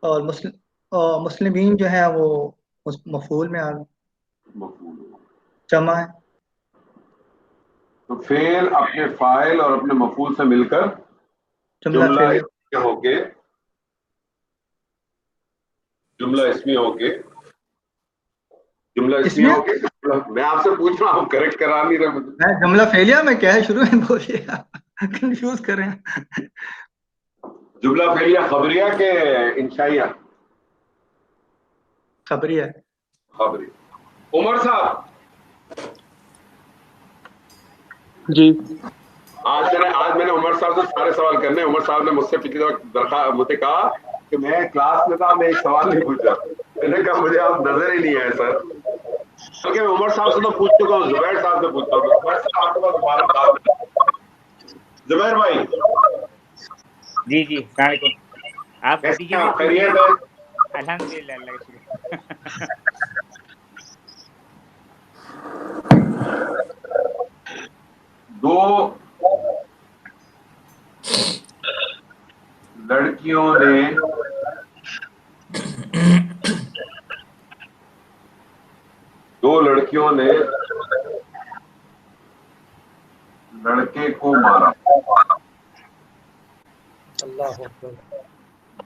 اور مسلمین جو ہے وہ مفعول میں آ گئے, جمع ہے. تو فعل اپنے فاعل اور اپنے مفعول سے مل کر جملہ اسمی ہو کے میں آپ سے پوچھ رہا ہوں, کریکٹ کرا نہیں رہے مجھے. میں جملہ فعلیہ میں کیا ہے شروع میں بولیے, کنفیوز کر رہے ہیں. جملہ فعلیہ خبریہ کے انشائیہ؟ خبریہ. عمر صاحب جی آج میں نے عمر صاحب سے سارے سوال کرنے. عمر صاحب نے مجھ سے پچھلی دفعہ مجھے کہا کہ میں کلاس میں تھا, میں ایک سوال نہیں پوچھا. میں نے کہا مجھے آپ نظر ہی نہیں آئے سر. کیونکہ میں عمر صاحب سے تو پوچھ چکا ہوں, زبیر صاحب سے پوچھتا ہوں. زبیر صاحب آپ کے پاس دوبارہ بات ہے. زبیر بھائی جی جی السلام علیکم. آپ کیسے ہیں آپ؟ خیریت ہے؟ الحمد للہ, اللہ کا شکر. دو لڑکیوں نے لڑکے کو مارا. اللہ اکبر.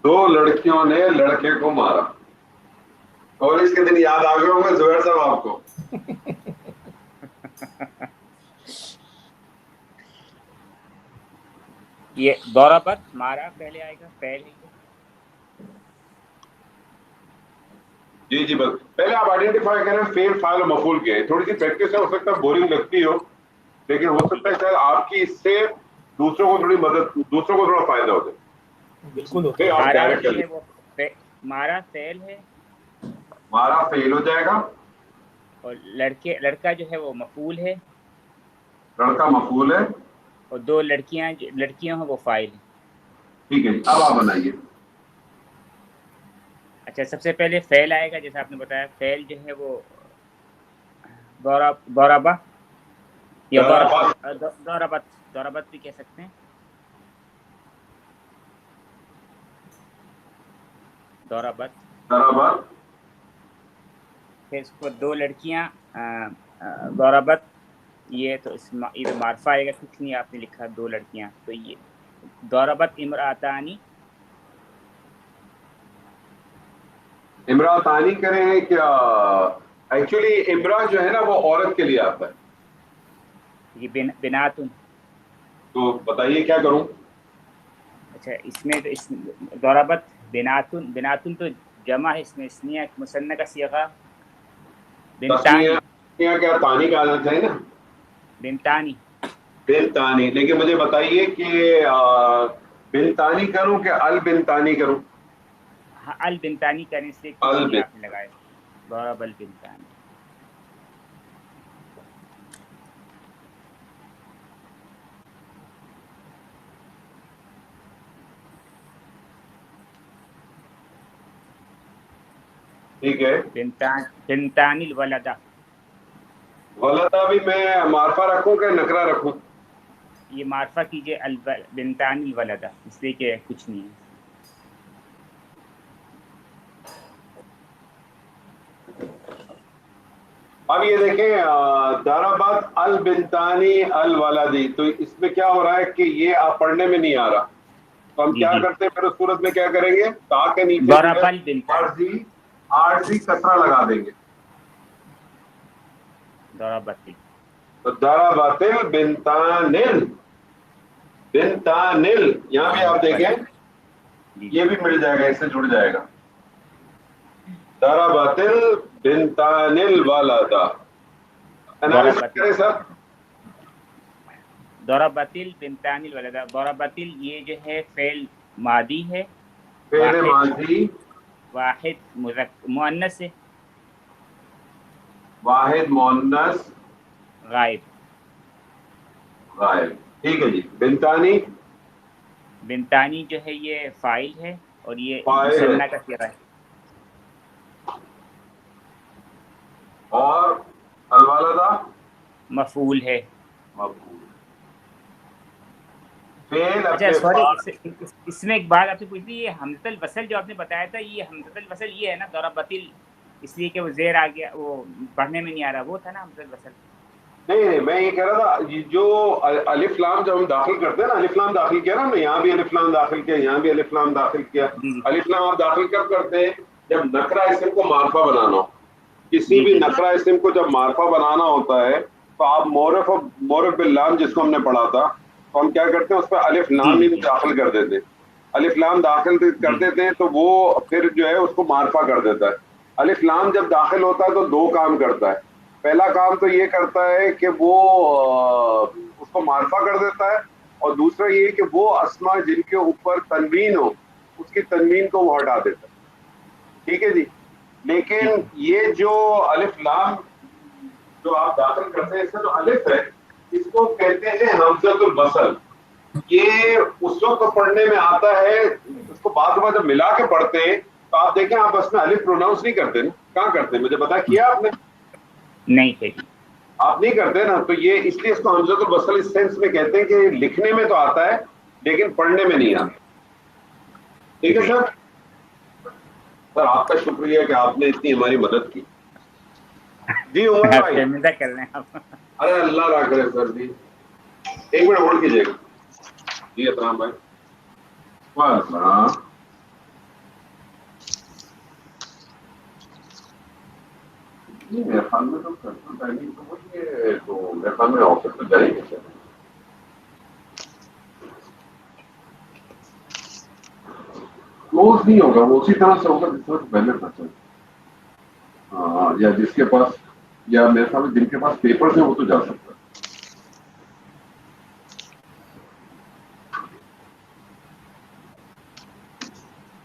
دو لڑکیوں نے لڑکے کو مارا. کالج کے دن یاد آ گئے ہوں گے زبیر صاحب آپ کو. یہ ضربت مارا پہلے آئے گا, پہلے جی جی بس پہلے آپ آئیڈینٹیفائی کریں فعل, فاعل اور مفعول کے. تھوڑی سی پریکٹس ہے, ہو سکتا ہے بورنگ لگتی ہو, لیکن ہو سکتا ہے شاید آپ کی اس سے دوسروں کو تھوڑی مدد, دوسروں کو تھوڑا فائدہ ہو جائے. بالکل ہوتا ہے. آپ مارا ڈائریکٹ جو کر ہے لیں. وہ مارا فعل ہے مارا فعل ہو جائے گا, اور لڑکا جو ہے وہ مفعول ہے, لڑکا مفعول ہے, اور دو لڑکیاں ہیں وہ فاعل ہیں. ٹھیک ہے جی. اب آپ بنائیے. اچھا سب سے پہلے فعل آئے گا, جیسا آپ نے بتایا. فعل جو ہے وہ ضربہ یا ضربت بھی کہہ سکتے ہیں. ضربت پھر اس کو دو لڑکیاں ضربت, یہ تو ادھر معرفہ آئے گا, کچھ نہیں آپ نے لکھا دو لڑکیاں, تو یہ ضربت امراتانی. امراتانی کریں کیا؟ ایکچولی امرا جو ہے نا وہ عورت کے لیے آتا ہے. یہ بناتن. تو بتائیے کیا کروں؟ اچھا اس میں تو ضربت بناتن تو جمع ہے, اس میں اسنیہ مثنیٰ کا صیغہ بنتانی. کیا تانی کا آنا چاہیے نا, بنتانی. بنتانی. لیکن مجھے بتائیے کہ بنتانی کروں کہ البنتانی کروں؟ ہاں البنتانی کرنے سے کچھ نہیں آپ نے لگایا. ضرب البنتانی. ٹھیک ہے. بنتانی الولدہ. ولدہ بھی میں معرفہ رکھوں کہ نکرہ رکھوں؟ یہ معرفہ کیجئے بنتانی الولدہ, اس لیے کہ کچھ نہیں ہے. اب یہ دیکھیں ضربت البنتانی الولدی, تو اس میں کیا ہو رہا ہے کہ یہ آپ پڑھنے میں نہیں آ رہا, تو ہم کیا کرتے ہیں پھر اس صورت میں کیا کریں گے, تا کے نیچے عارضی کسرہ لگا دیں گے. ضربت البنتانل, بنتانل یہاں بھی آپ دیکھیں یہ بھی مل جائے گا, اس سے جڑ جائے گا. ضربت البنتان الولدہ. انالیسس کریں سر. ضربت البنتان الولدہ. ضربت یہ جو ہے فعل ماضی ہے, فعل ماضی واحد مؤنث ہے, واحد مؤنث غائب. ٹھیک ہے جی. بنتانی جو ہے یہ فاعل ہے, اور یہ فاعل مثنیٰ کا صیغہ ہے. اور الوالدہ مفعول ہے. اچھا سوری, اس میں ایک بات آپ سے پوچھ دی, یہ حمزۃ الوصل جو آپ نے بتایا تھا, یہ حمزۃ الوصل یہ ہے نا ضربت, اس لیے کہ وہ زیر آ گیا, وہ پڑھنے میں نہیں آ رہا, وہ تھا نا حمزۃ الوصل. نہیں, میں یہ کہہ رہا تھا جو الف لام جب ہم داخل کرتے ہیں نا, الف لام داخل کیا نا, ہم نے یہاں بھی الف لام داخل کیا, یہاں بھی الف لام داخل کیا. الف لام آپ داخل کب کرتے ہیں؟ جب نکرہ اسم کو معرفہ بنانا ہو. کسی بھی نکرہ اسم کو جب معرفہ بنانا ہوتا ہے تو آپ مورف باللام جس کو ہم نے پڑھا تھا, تو ہم کیا کرتے ہیں اس پہ الف لام داخل کر دیتے ہیں. الف لام داخل کر دیتے ہیں تو وہ پھر جو ہے اس کو معرفہ کر دیتا ہے. الف لام جب داخل ہوتا ہے تو دو کام کرتا ہے. پہلا کام تو یہ کرتا ہے کہ وہ اس کو معرفہ کر دیتا ہے، اور دوسرا یہ کہ وہ اسما جن کے اوپر تنوین ہو اس کی تنوین کو وہ ہٹا دیتا ہے. ٹھیک ہے جی. لیکن یہ جو الف لام جو آپ داخل کرتے ہیں اس کا جو الف ہے اس کو کہتے ہیں حمزۃ الوصل. یہ اس وقت پڑھنے میں آتا ہے، اس کو بعض دفعہ جب ملا کے پڑھتے ہیں تو آپ دیکھیں آپ اس میں الف پروناؤنس نہیں کرتے نا. کہاں کرتے ہیں؟ مجھے بتا کیا آپ نے؟ نہیں کہی. آپ نہیں کرتے نا. تو یہ اس لیے اس کو حمزۃ الوصل اس سینس میں کہتے ہیں کہ لکھنے میں تو آتا ہے لیکن پڑھنے میں نہیں آتا. ٹھیک ہے سر. سر آپ کا شکریہ کہ آپ نے اتنی ہماری مدد کی. جی عمر بھائی. شرمندہ کر رہے ہیں آپ. ارے اللہ را کرے سر جی. ایک منٹ ہولڈ کیجیے گا. جی اسلام بھائی. وعلیکم. میرے خیال میں تو ٹائمنگ تو وہی ہے، تو میرے خیال میں آفس تو جائیں گے. کلوز نہیں ہوگا، وہ اسی طرح سے ہوگا جس طرح سے پہلے تھا. ہاں، یا جس کے پاس، یا میرے خیال میں جن کے پاس پیپرز ہیں وہ تو جا سکتا ہے.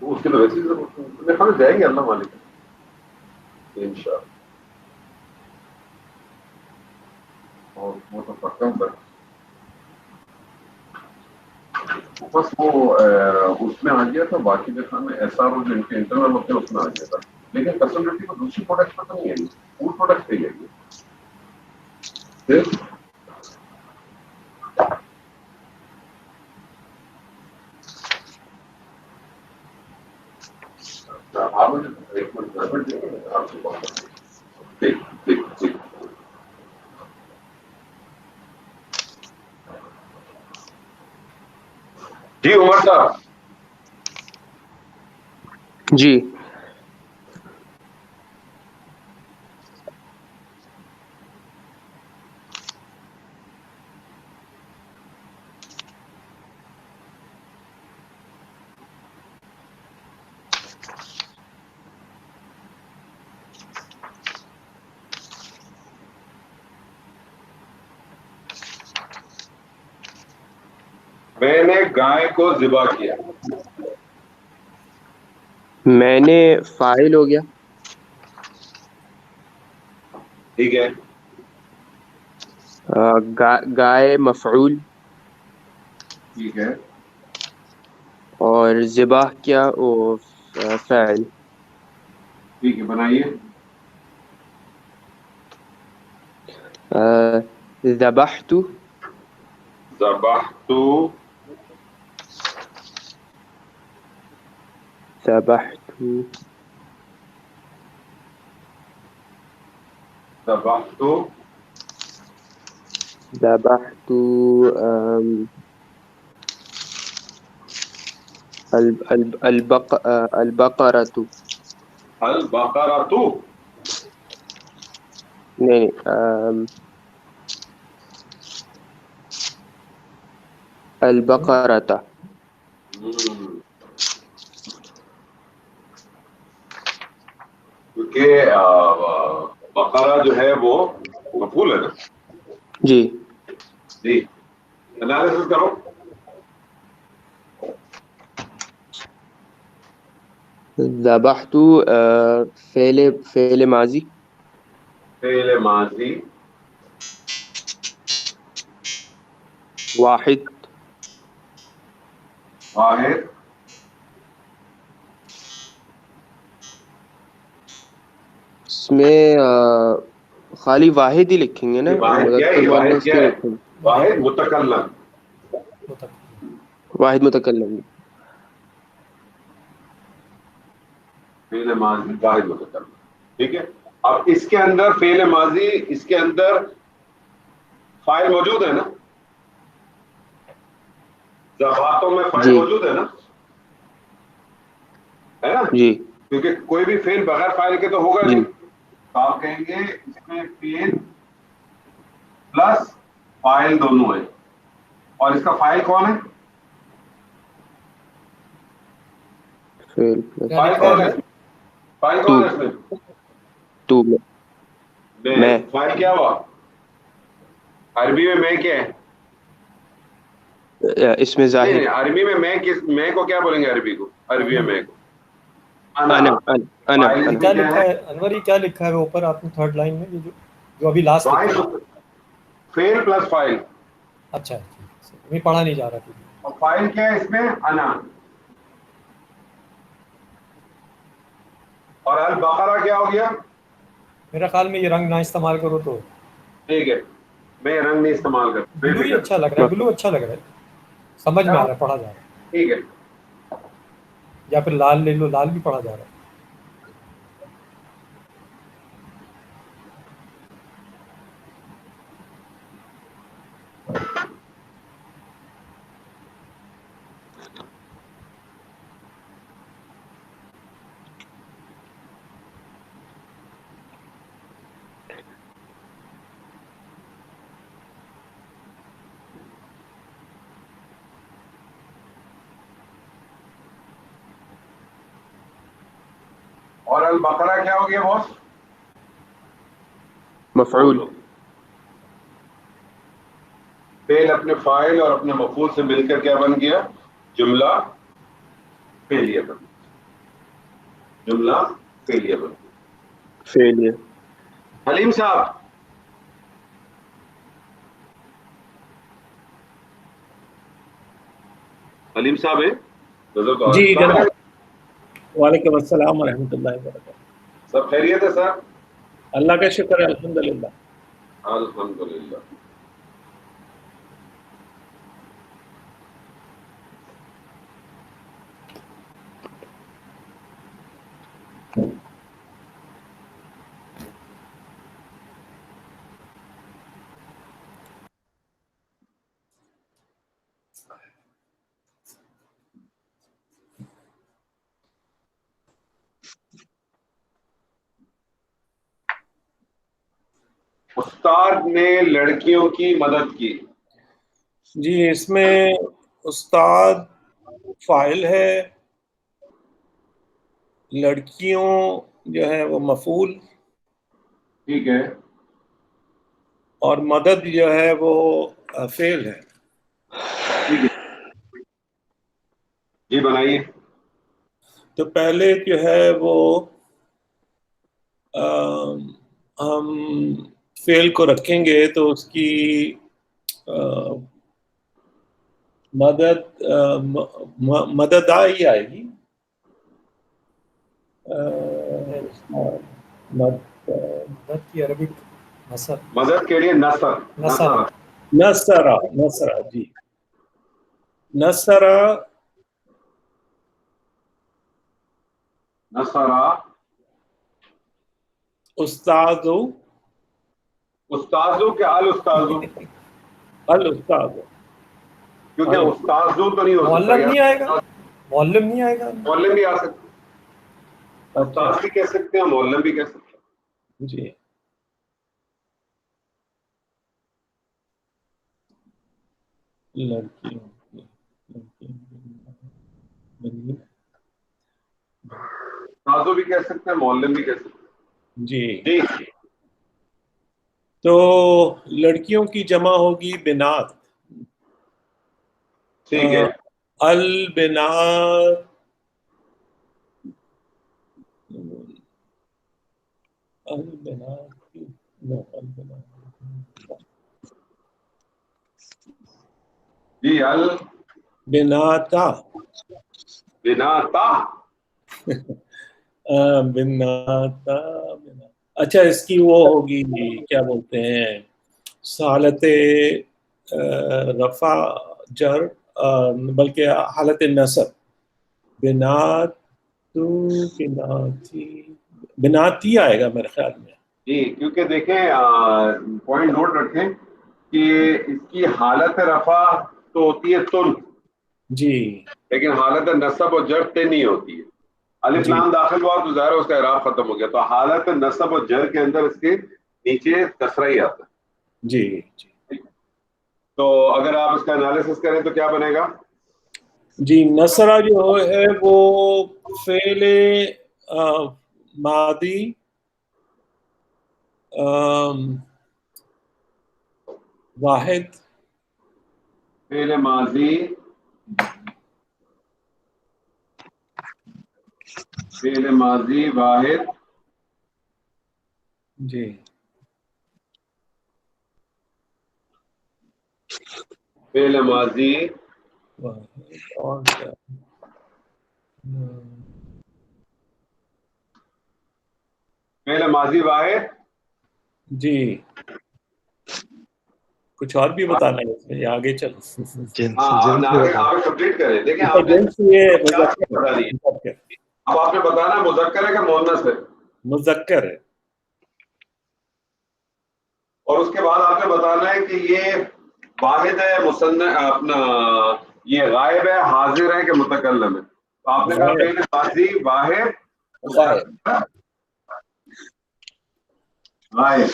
اس کے تو ویسے میرے خیال میں جائیں گے اللہ مالک ان شاء اللہ. اور وہ تو پکا ہے بس وہ اس میں آ گیا تھا. باقی دیکھا میں ایس آر جو ان کے انٹرنل ہوتے ہیں اس میں آ گیا تھا. لیکن کسٹمرٹی کو دوسری پروڈکٹ پر تو نہیں ہے، فوڈ پروڈکٹ پہ ہی ہے. آپ مجھے ایک منٹ گڑبڑ دیں گے آپ سے بات کریں. ٹھیک ٹھیک ٹھیک. جی عمر صاحب. جی میں نے گائے کو ذبح کیا. میں نے فاعل ہو گیا. ٹھیک ہے. گائے مفعول، ٹھیک ہے. اور ذبح کیا وہ فاعل. ٹھیک ہے بنائیے. ذبحت، ذبحت، ذبحت، ذبحت، ذبحت البقرة. البقرۃ. نہیں البقرة. کیونکہ بقرہ جو ہے وہ مفعول ہے نا. جی جی انالیسس کرو. ذبحت فعل ماضی، فعل ماضی، واحد، واحد، اس میں خالی واحد ہی لکھیں گے نا. واحد کیا ہے؟ مذکر واحد مؤنث کیا کیوں ہے؟ لکھیں گے؟ واحد متکلم. واحد متکلم. فعل ماضی واحد متکلم. ٹھیک ہے. اب اس کے اندر فعل ماضی، اس کے اندر فاعل موجود ہے نا. ذبحتوں میں فاعل جی موجود ہے نا، ہے نا. جی کیونکہ کوئی بھی فعل بغیر فاعل کے تو ہوگا جی نہیں. تو آپ کہیں گے اس میں فعل پلس فاعل دونوں ہیں. اور اس کا فاعل کون ہے؟ فعل پلس فاعل کون ہے؟ فاعل کون ہے اس میں؟ تو میں. فاعل کیا ہوا؟ عربی میں کیا ہے؟ اس میں نہیں ظاہر نہیں، عربی میں میں کو کیا بولیں گے؟ عربی کو، عربی میں کو انا انا. انا فاعل انا کیا میں کیا لکھا ہے؟ ہے انور، یہ کیا لکھا ہے وہ اوپر آپ نے تھرڈ لائن میں، یہ جو ابھی لاسٹ لکھا ہے؟ فاعل، فعل پلس فاعل. اچھا ابھی پڑھا نہیں جا رہا تھا. اور فاعل کیا ہے اس میں؟ انا. اور البقرہ کیا ہو گیا؟ میرا خیال میں یہ رنگ نہ استعمال کرو تو ٹھیک ہے، میں رنگ نہیں استعمال کرتا، بے بلو ہی فکر. اچھا لگ رہا ہے، بلو اچھا لگ رہا ہے، سمجھ میں آ رہا ہے، پڑھا جا رہا ہے. ٹھیک ہے. یا پھر لال لے لو، لال بھی پڑھا جا رہا ہے. اور البقرہ کیا ہو گیا باس؟ مفعول. فعل اپنے فاعل اور اپنے مفعول سے مل کر کیا بن گیا؟ جملہ فعلیہ بن گیا. جملہ فعلیہ بن گیا. فعل. حلیم صاحب، حلیم صاحب ہے نظر تو جی جناب، وعلیکم السلام ورحمۃ اللہ وبرکاتہ. سب خیریت ہے سر؟ اللہ کا شکر ہے، الحمدللہ. الحمدللہ. استاد نے لڑکیوں کی مدد کی. جی اس میں استاد فاعل ہے، لڑکیوں جو ہے وہ مفعول، ٹھیک ہے. اور مدد جو ہے وہ فعل ہے. ٹھیک ہے جی، بنائیے. تو پہلے جو ہے وہ ہم فعل کو رکھیں گے تو اس کی مدد ہی آئے گی. مدد کی عربک نصر، مدد کے لیے نصر. نصر. نصرہ جی، نصرہ نصرہ استاذو، استاذو کے الاستاذو، الاستاذ، کیونکہ استاذو تو نہیں ہو سکتا. معلم نہیں آئے گا، معلم نہیں آئے گا. معلم بھی آ سکتا، اچھا استاذ بھی کہہ سکتے ہیں، معلم بھی کہہ سکتے ہیں. جی. لڑکیوں استاذو بھی کہہ سکتے ہیں، معلم بھی کہہ سکتے ہیں. جی. جی تو لڑکیوں کی جمع ہوگی بنات. ٹھیک ہے. البنات، جی بناتا، بناتا. بناتا. اچھا اس کی وہ ہوگی کیا بولتے ہیں، حالت رفع جر، بلکہ حالت نصب. بناتو، بناتی، بناتی آئے گا میرے خیال میں. جی کیونکہ دیکھیں پوائنٹ نوٹ رکھیں کہ اس کی حالت رفع تو ہوتی ہے تن، جی لیکن حالت نصب اور جر تے نہیں ہوتی ہے. الف جی لام داخل ہوا تو ظاہر ہے اس کا اعراب ختم ہو گیا. تو حالت نصب اور جر کے اندر اس کے نیچے کسرہ ہی آتا ہے. جی جی تو اگر آپ اس کا انالیسس کریں تو کیا بنے گا؟ جی. نصرہ جو ہے وہ فعل ماضی واحد، فعل ماضی واحد جی فعل ماضی اور کیا فعل ماضی واحد جی کچھ اور بھی بتانا ہے اس میں یا آگے چل آپ کمپلیٹ کریں. دیکھیں آپ نے یہ بتا دی. اب آپ نے بتانا مذکر ہے کہ مؤنث ہے. مذکر ہے. اور اس کے بعد آپ نے بتانا ہے کہ یہ واحد ہے مصنع اپنا یہ غائب ہے حاضر ہے کہ متکلم ہے. تو آپ نے کہا فعل ماضی واحد غائب.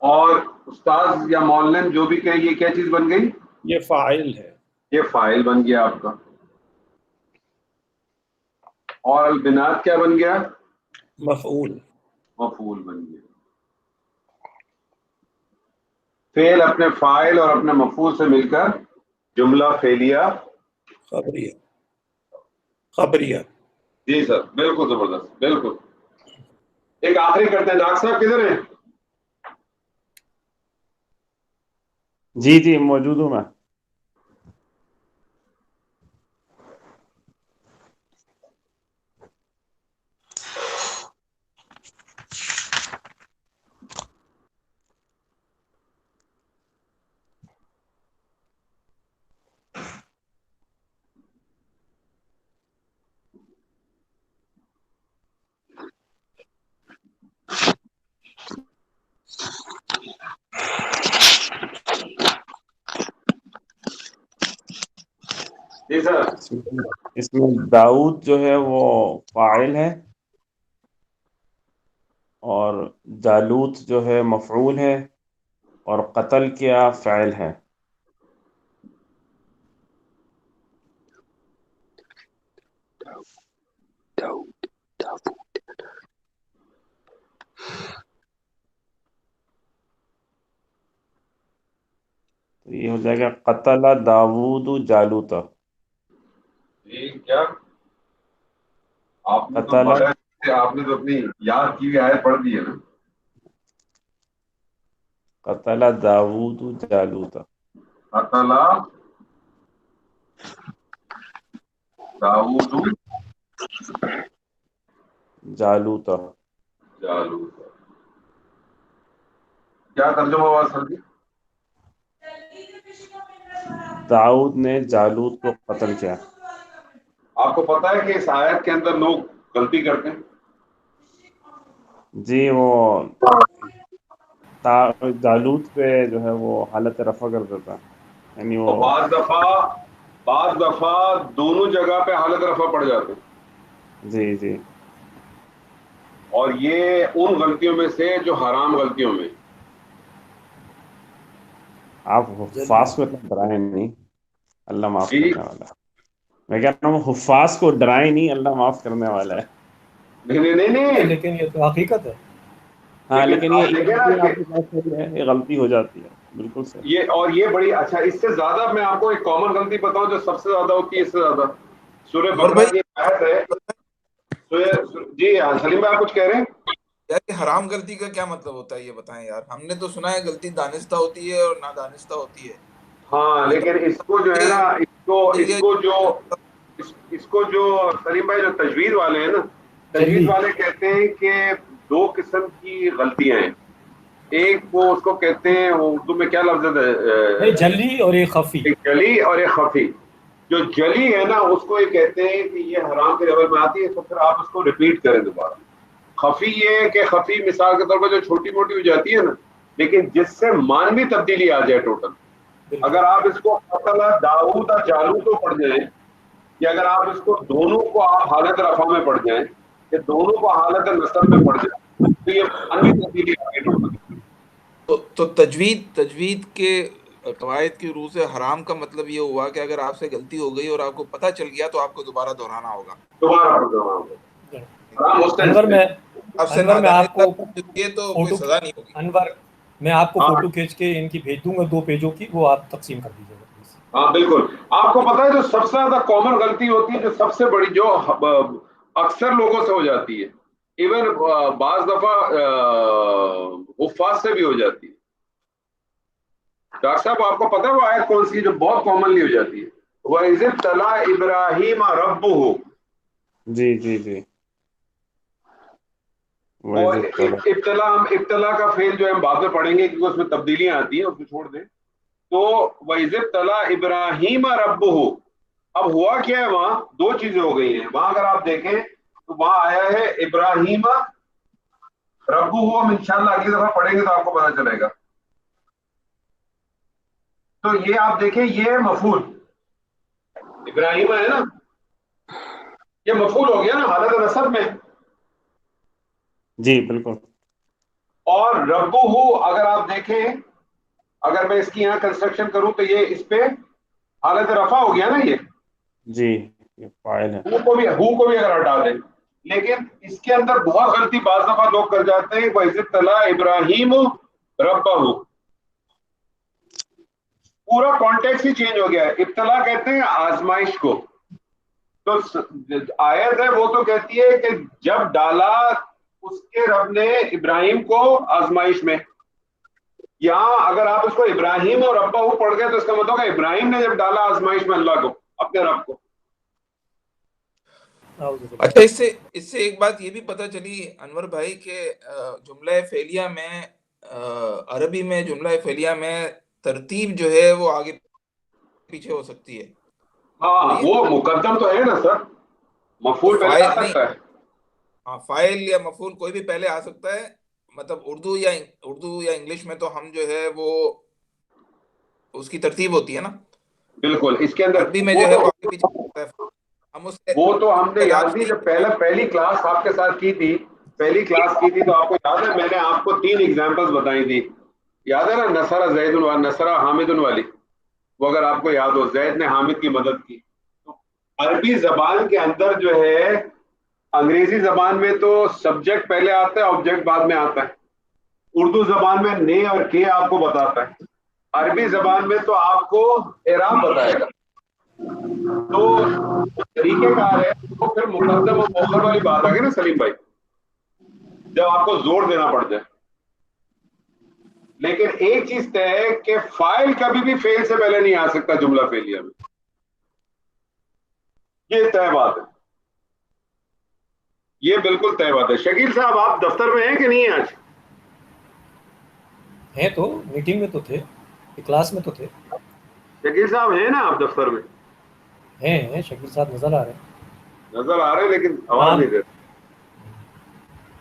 اور استاد یا معلم جو بھی کہے یہ کیا چیز بن گئی؟ یہ فاعل ہے. یہ فاعل بن گیا آپ کا. اور البنات کیا بن گیا؟ مفعول بن گیا. فعل اپنے فاعل اور اپنے مفعول سے مل کر جملہ فعلیہ خبریہ. جی سر بالکل زبردست بالکل. ایک آخری کرتے ہیں. ڈاکٹر صاحب کدھر ہیں؟ جی موجود ہوں میں. جی سر. اس میں داؤد جو ہے وہ فاعل ہے اور جالوت جو ہے مفعول ہے اور قتل کیا فعل ہے. تو یہ ہو جائے گا قتل داود جالوت. جی کیا آپ نے تو قتل آپ نے تو اپنی یاد کی ہوئی آیت پڑھ دی ہے نا. قتل داود جالوت. قتل داؤد جالوت. کیا ترجمہ ہوا سر جی؟ داؤد نے جالوت کو قتل کیا. آپ کو پتا ہے کہ اس آیت کے اندر لوگ غلطی کرتے ہیں. جی وہ جالوت پہ جو ہے وہ حالت رفع کر دیتا یعنی وہ بعض دفعہ دونوں جگہ پہ حالت رفع پڑ جاتے ہیں. جی اور یہ ان غلطیوں میں سے جو حرام غلطیوں میں. آپ حفاظ کو اتنا ڈرائیں نہیں, اللہ معاف کرنے والا ہے. میں کہہ رہا ہوں حفاظ کو ڈرائیں نہیں, اللہ معاف کرنے والا ہے. نہیں لیکن یہ تو حقیقت ہے. ہاں لیکن یہ غلطی ہو جاتی ہے. بالکل صحیح. یہ بڑی اچھا. اس سے زیادہ میں آپ کو ایک کامن غلطی بتاؤں جو سب سے زیادہ ہوتی ہے. اس سے زیادہ سورہ بقرہ کی آیت ہے. جی سلیم بھائی آپ کچھ کہہ رہے ہیں؟ یار حرام غلطی کا کیا مطلب ہوتا ہے یہ بتائیں یار. ہم نے تو سنا ہے غلطی دانستہ ہوتی ہے اور نادانستہ ہوتی ہے. ہاں لیکن اس کو جو ہے نا اس کو جو سلیم بھائی جو تجوید والے ہیں نا, تجوید والے کہتے ہیں کہ دو قسم کی غلطیاں ہیں. ایک وہ اس کو کہتے ہیں اردو میں کیا لفظ ہے, جلی اور ایک خفی. ایک جلی اور ایک خفی. جو جلی ہے نا اس کو یہ کہتے ہیں کہ یہ حرام کے لیول میں آتی ہے تو پھر آپ اس کو ریپیٹ کریں دوبارہ. خفی یہ ہے کہ خفی مثال کے طور پر جو چھوٹی موٹی ہو جاتی ہے نا, لیکن جس سے مانوی تبدیلی آ جائے ٹوٹل. اگر آپ اس کو قتل داؤد جالوت کو پڑھ جائیں, یا اگر آپ اس کو دونوں کو آپ حالت رفع میں پڑھ جائیں یا دونوں کو حالت نصب میں پڑھ جائیں تو یہ مانوی تبدیلی آ گئی ٹوٹل. تو تجوید کے قواعد کی روح سے حرام کا مطلب یہ ہوا کہ اگر آپ سے غلطی ہو گئی اور آپ کو پتہ چل گیا تو آپ کو دوبارہ دہرانا ہوگا. انور میں آپ کو یہ تو کوئی سزا نہیں ہوگی. میں آپ کو فوٹو کھینچ کے ان کی بھیج دوں گا 2 پیجوں کی, وہ آپ تقسیم کر دیجیے گا پلیز. ہاں بالکل. آپ کو پتا ہے جو سب سے زیادہ کامن غلطی ہوتی ہے, جو سب سے بڑی, جو اکثر لوگوں سے ہو جاتی ہے, ایون بعض دفعہ حفاظ سے بھی ہو جاتی ہے. ڈاکٹر صاحب آپ کو پتا ہے وہ آیت کون سی جو بہت کامنلی ہو جاتی ہے؟ وَإِذِ ابْتَلَىٰ إِبْرَاهِيمَ رَبُّهُ. جی اور ابتلا کا فعل جو ہے ہم بعد میں پڑھیں گے کیونکہ اس میں تبدیلیاں آتی ہیں, اس کو چھوڑ دیں. تو وَإِذِ ابْتَلَىٰ إِبْرَاهِيمَ رَبُّهُ, اب ہوا کیا ہے وہاں؟ 2 چیزیں ہو گئی ہیں وہاں. اگر آپ دیکھیں تو وہاں آیا ہے ابراہیم ربُّهُ, ہم انشاءاللہ اگلی دفعہ پڑھیں گے تو آپ کو پتا چلے گا. تو یہ آپ دیکھیں, یہ مفعول ابراہیم ہے نا, یہ مفعول ہو گیا نا حالت نصب میں. جی بالکل. اور ربُّهُ اگر آپ دیکھیں, اگر میں اس کی یہاں کنسٹرکشن کروں تو یہ اس پہ حالت رفع ہو گیا نا. یہ جی یہ فاعل ہے. ہو کو بھی اگر ہٹا دیں, لیکن اس کے اندر بہت غلطی بعض دفعہ لوگ کر جاتے ہیں. وَإِذِ ابْتَلَىٰ إِبْرَاهِيمُ رَبَّهُ, پورا کانٹیکس ہی چینج ہو گیا ہے. ابتلا کہتے ہیں آزمائش کو, تو آیت ہے وہ تو کہتی ہے کہ جب ڈالا اس کے رب نے ابراہیم کو آزمائش میں. یہاں اگر آپ اس کو ابراہیم اور ربہ پڑھ گئے تو اس کا مطلب ہے ابراہیم نے جب ڈالا آزمائش میں اللہ کو, اپنے رب کو. اچھا, اس سے ایک بات یہ بھی پتہ چلی انور بھائی کہ جملہ فعلیہ میں, عربی میں جملہ فعلیہ میں ترتیب جو ہے وہ آگے پیچھے ہو سکتی ہے. ہاں وہ مقدم تو ہے نا سر, مفعول پہلے آ سکتا ہے. ہاں فاعل یا مفعول کوئی بھی پہلے آ سکتا ہے. مطلب اردو یا انگلش میں تو ہم جو ہے وہ اس کی ترتیب ہوتی ہے نا. بالکل. اس کے اندر عربی میں جو ہے وہ آگے پیچھے ہوتا ہے. وہ تو ہم نے یاد نہیں, جب پہلی کلاس آپ کے ساتھ کی تھی, تو آپ کو یاد ہے میں نے آپ کو 3 ایگزامپلز بتائی تھی. یاد ہے نا, نصر زید نصر حامد والی, وہ اگر آپ کو یاد ہو, زید نے حامد کی مدد کی. تو عربی زبان کے اندر جو ہے, انگریزی زبان میں تو سبجیکٹ پہلے آتا ہے, آبجیکٹ بعد میں آتا ہے. اردو زبان میں نے اور کے آپ کو بتاتا ہے. عربی زبان میں تو آپ کو اعراب بتائے گا. تو طریقہ کار ہے تو پھر مقدم اور مؤخر والی بات آ گئی نا سلیم بھائی, جب آپ کو زور دینا پڑ جائے. لیکن ایک چیز طے ہے کہ فاعل کبھی بھی فعل سے پہلے نہیں آ سکتا جملہ فعلیہ میں, یہ طے بات ہے, یہ بالکل طے بات ہے. شکیل صاحب آپ دفتر میں ہیں کہ نہیں آج؟ ہیں تو میٹنگ میں تو تھے, کلاس میں تو تھے. شکیل صاحب ہیں نا آپ دفتر میں؟ ہیں شکیل صاحب نظر آ رہے ہیں لیکن آواز نہیں دیتے.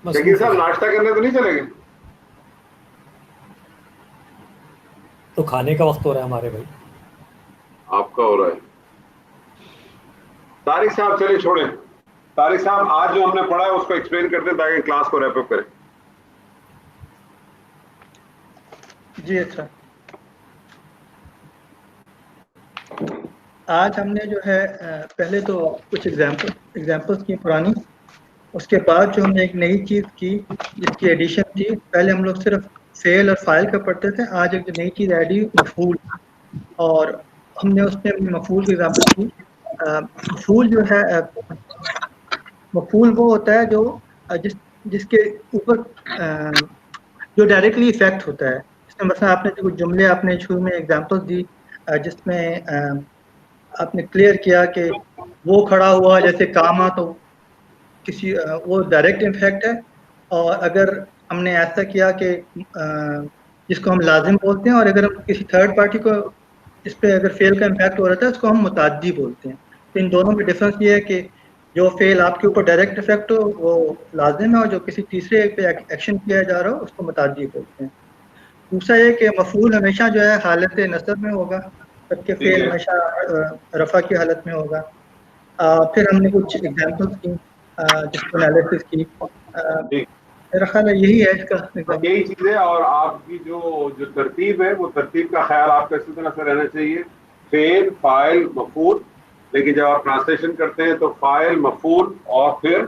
شکیل صاحب ناشتہ کرنے تو نہیں چلے گئے؟ تو کھانے کا وقت ہو رہا ہے ہمارے بھائی. آپ کا ہو رہا ہے. طارق صاحب چلے چھوڑیں. طارق صاحب آج جو ہم نے پڑھا ہے اس کو ایکسپلین کرتے ہیں تاکہ کلاس کو ریپ اپ کریں. جی اچھا, آج ہم نے جو ہے پہلے تو کچھ ایگزامپلس کی پرانی, اس کے بعد جو ہم نے ایک نئی چیز کی جس کی ایڈیشن تھی. پہلے ہم لوگ صرف فعل اور فاعل کا پڑھتے تھے, آج ایک نئی چیز ایڈ ہوئی مفعول, اور ہم نے اس میں مفعول کی ایگزامپل کی. مفعول جو ہے, مفعول وہ ہوتا ہے جو جس کے اوپر جو ڈائریکٹلی افیکٹ ہوتا ہے. جس میں مثلا آپ نے جو جملے آپ نے شروع میں ایگزامپل دی جس میں آپ نے کلیئر کیا کہ وہ کھڑا ہوا جیسے کاما, تو کسی وہ ڈائریکٹ امپیکٹ ہے. اور اگر ہم نے ایسا کیا کہ جس کو ہم لازم بولتے ہیں, اور اگر ہم کسی تھرڈ پارٹی کو اس پہ اگر فعل کا امپیکٹ ہو رہا ہے اس کو ہم متعدی بولتے ہیں. تو ان دونوں میں ڈفرینس یہ ہے کہ جو فعل آپ کے اوپر ڈائریکٹ افیکٹ ہو وہ لازم ہے, اور جو کسی تیسرے پہ ایکشن کیا جا رہا ہو اس کو متعدی بولتے ہیں. دوسرا یہ کہ مفعول ہمیشہ جو ہے حالت نصب میں ہوگا, جبکہ فعل ہمیشہ رفع کی حالت میں ہوگا. پھر ہم نے کچھ ایگزامپلس کی جس کو انالیسس کی. میرا خیال ہے یہی ہے اس کا, یہی چیز ہے. اور آپ کی جو ترتیب ہے وہ ترتیب کا خیال آپ کا اسی طرح سے رہنا چاہیے, فعل فاعل مفعول. لیکن جب آپ ٹرانسلیشن کرتے ہیں تو فاعل مفعول اور پھر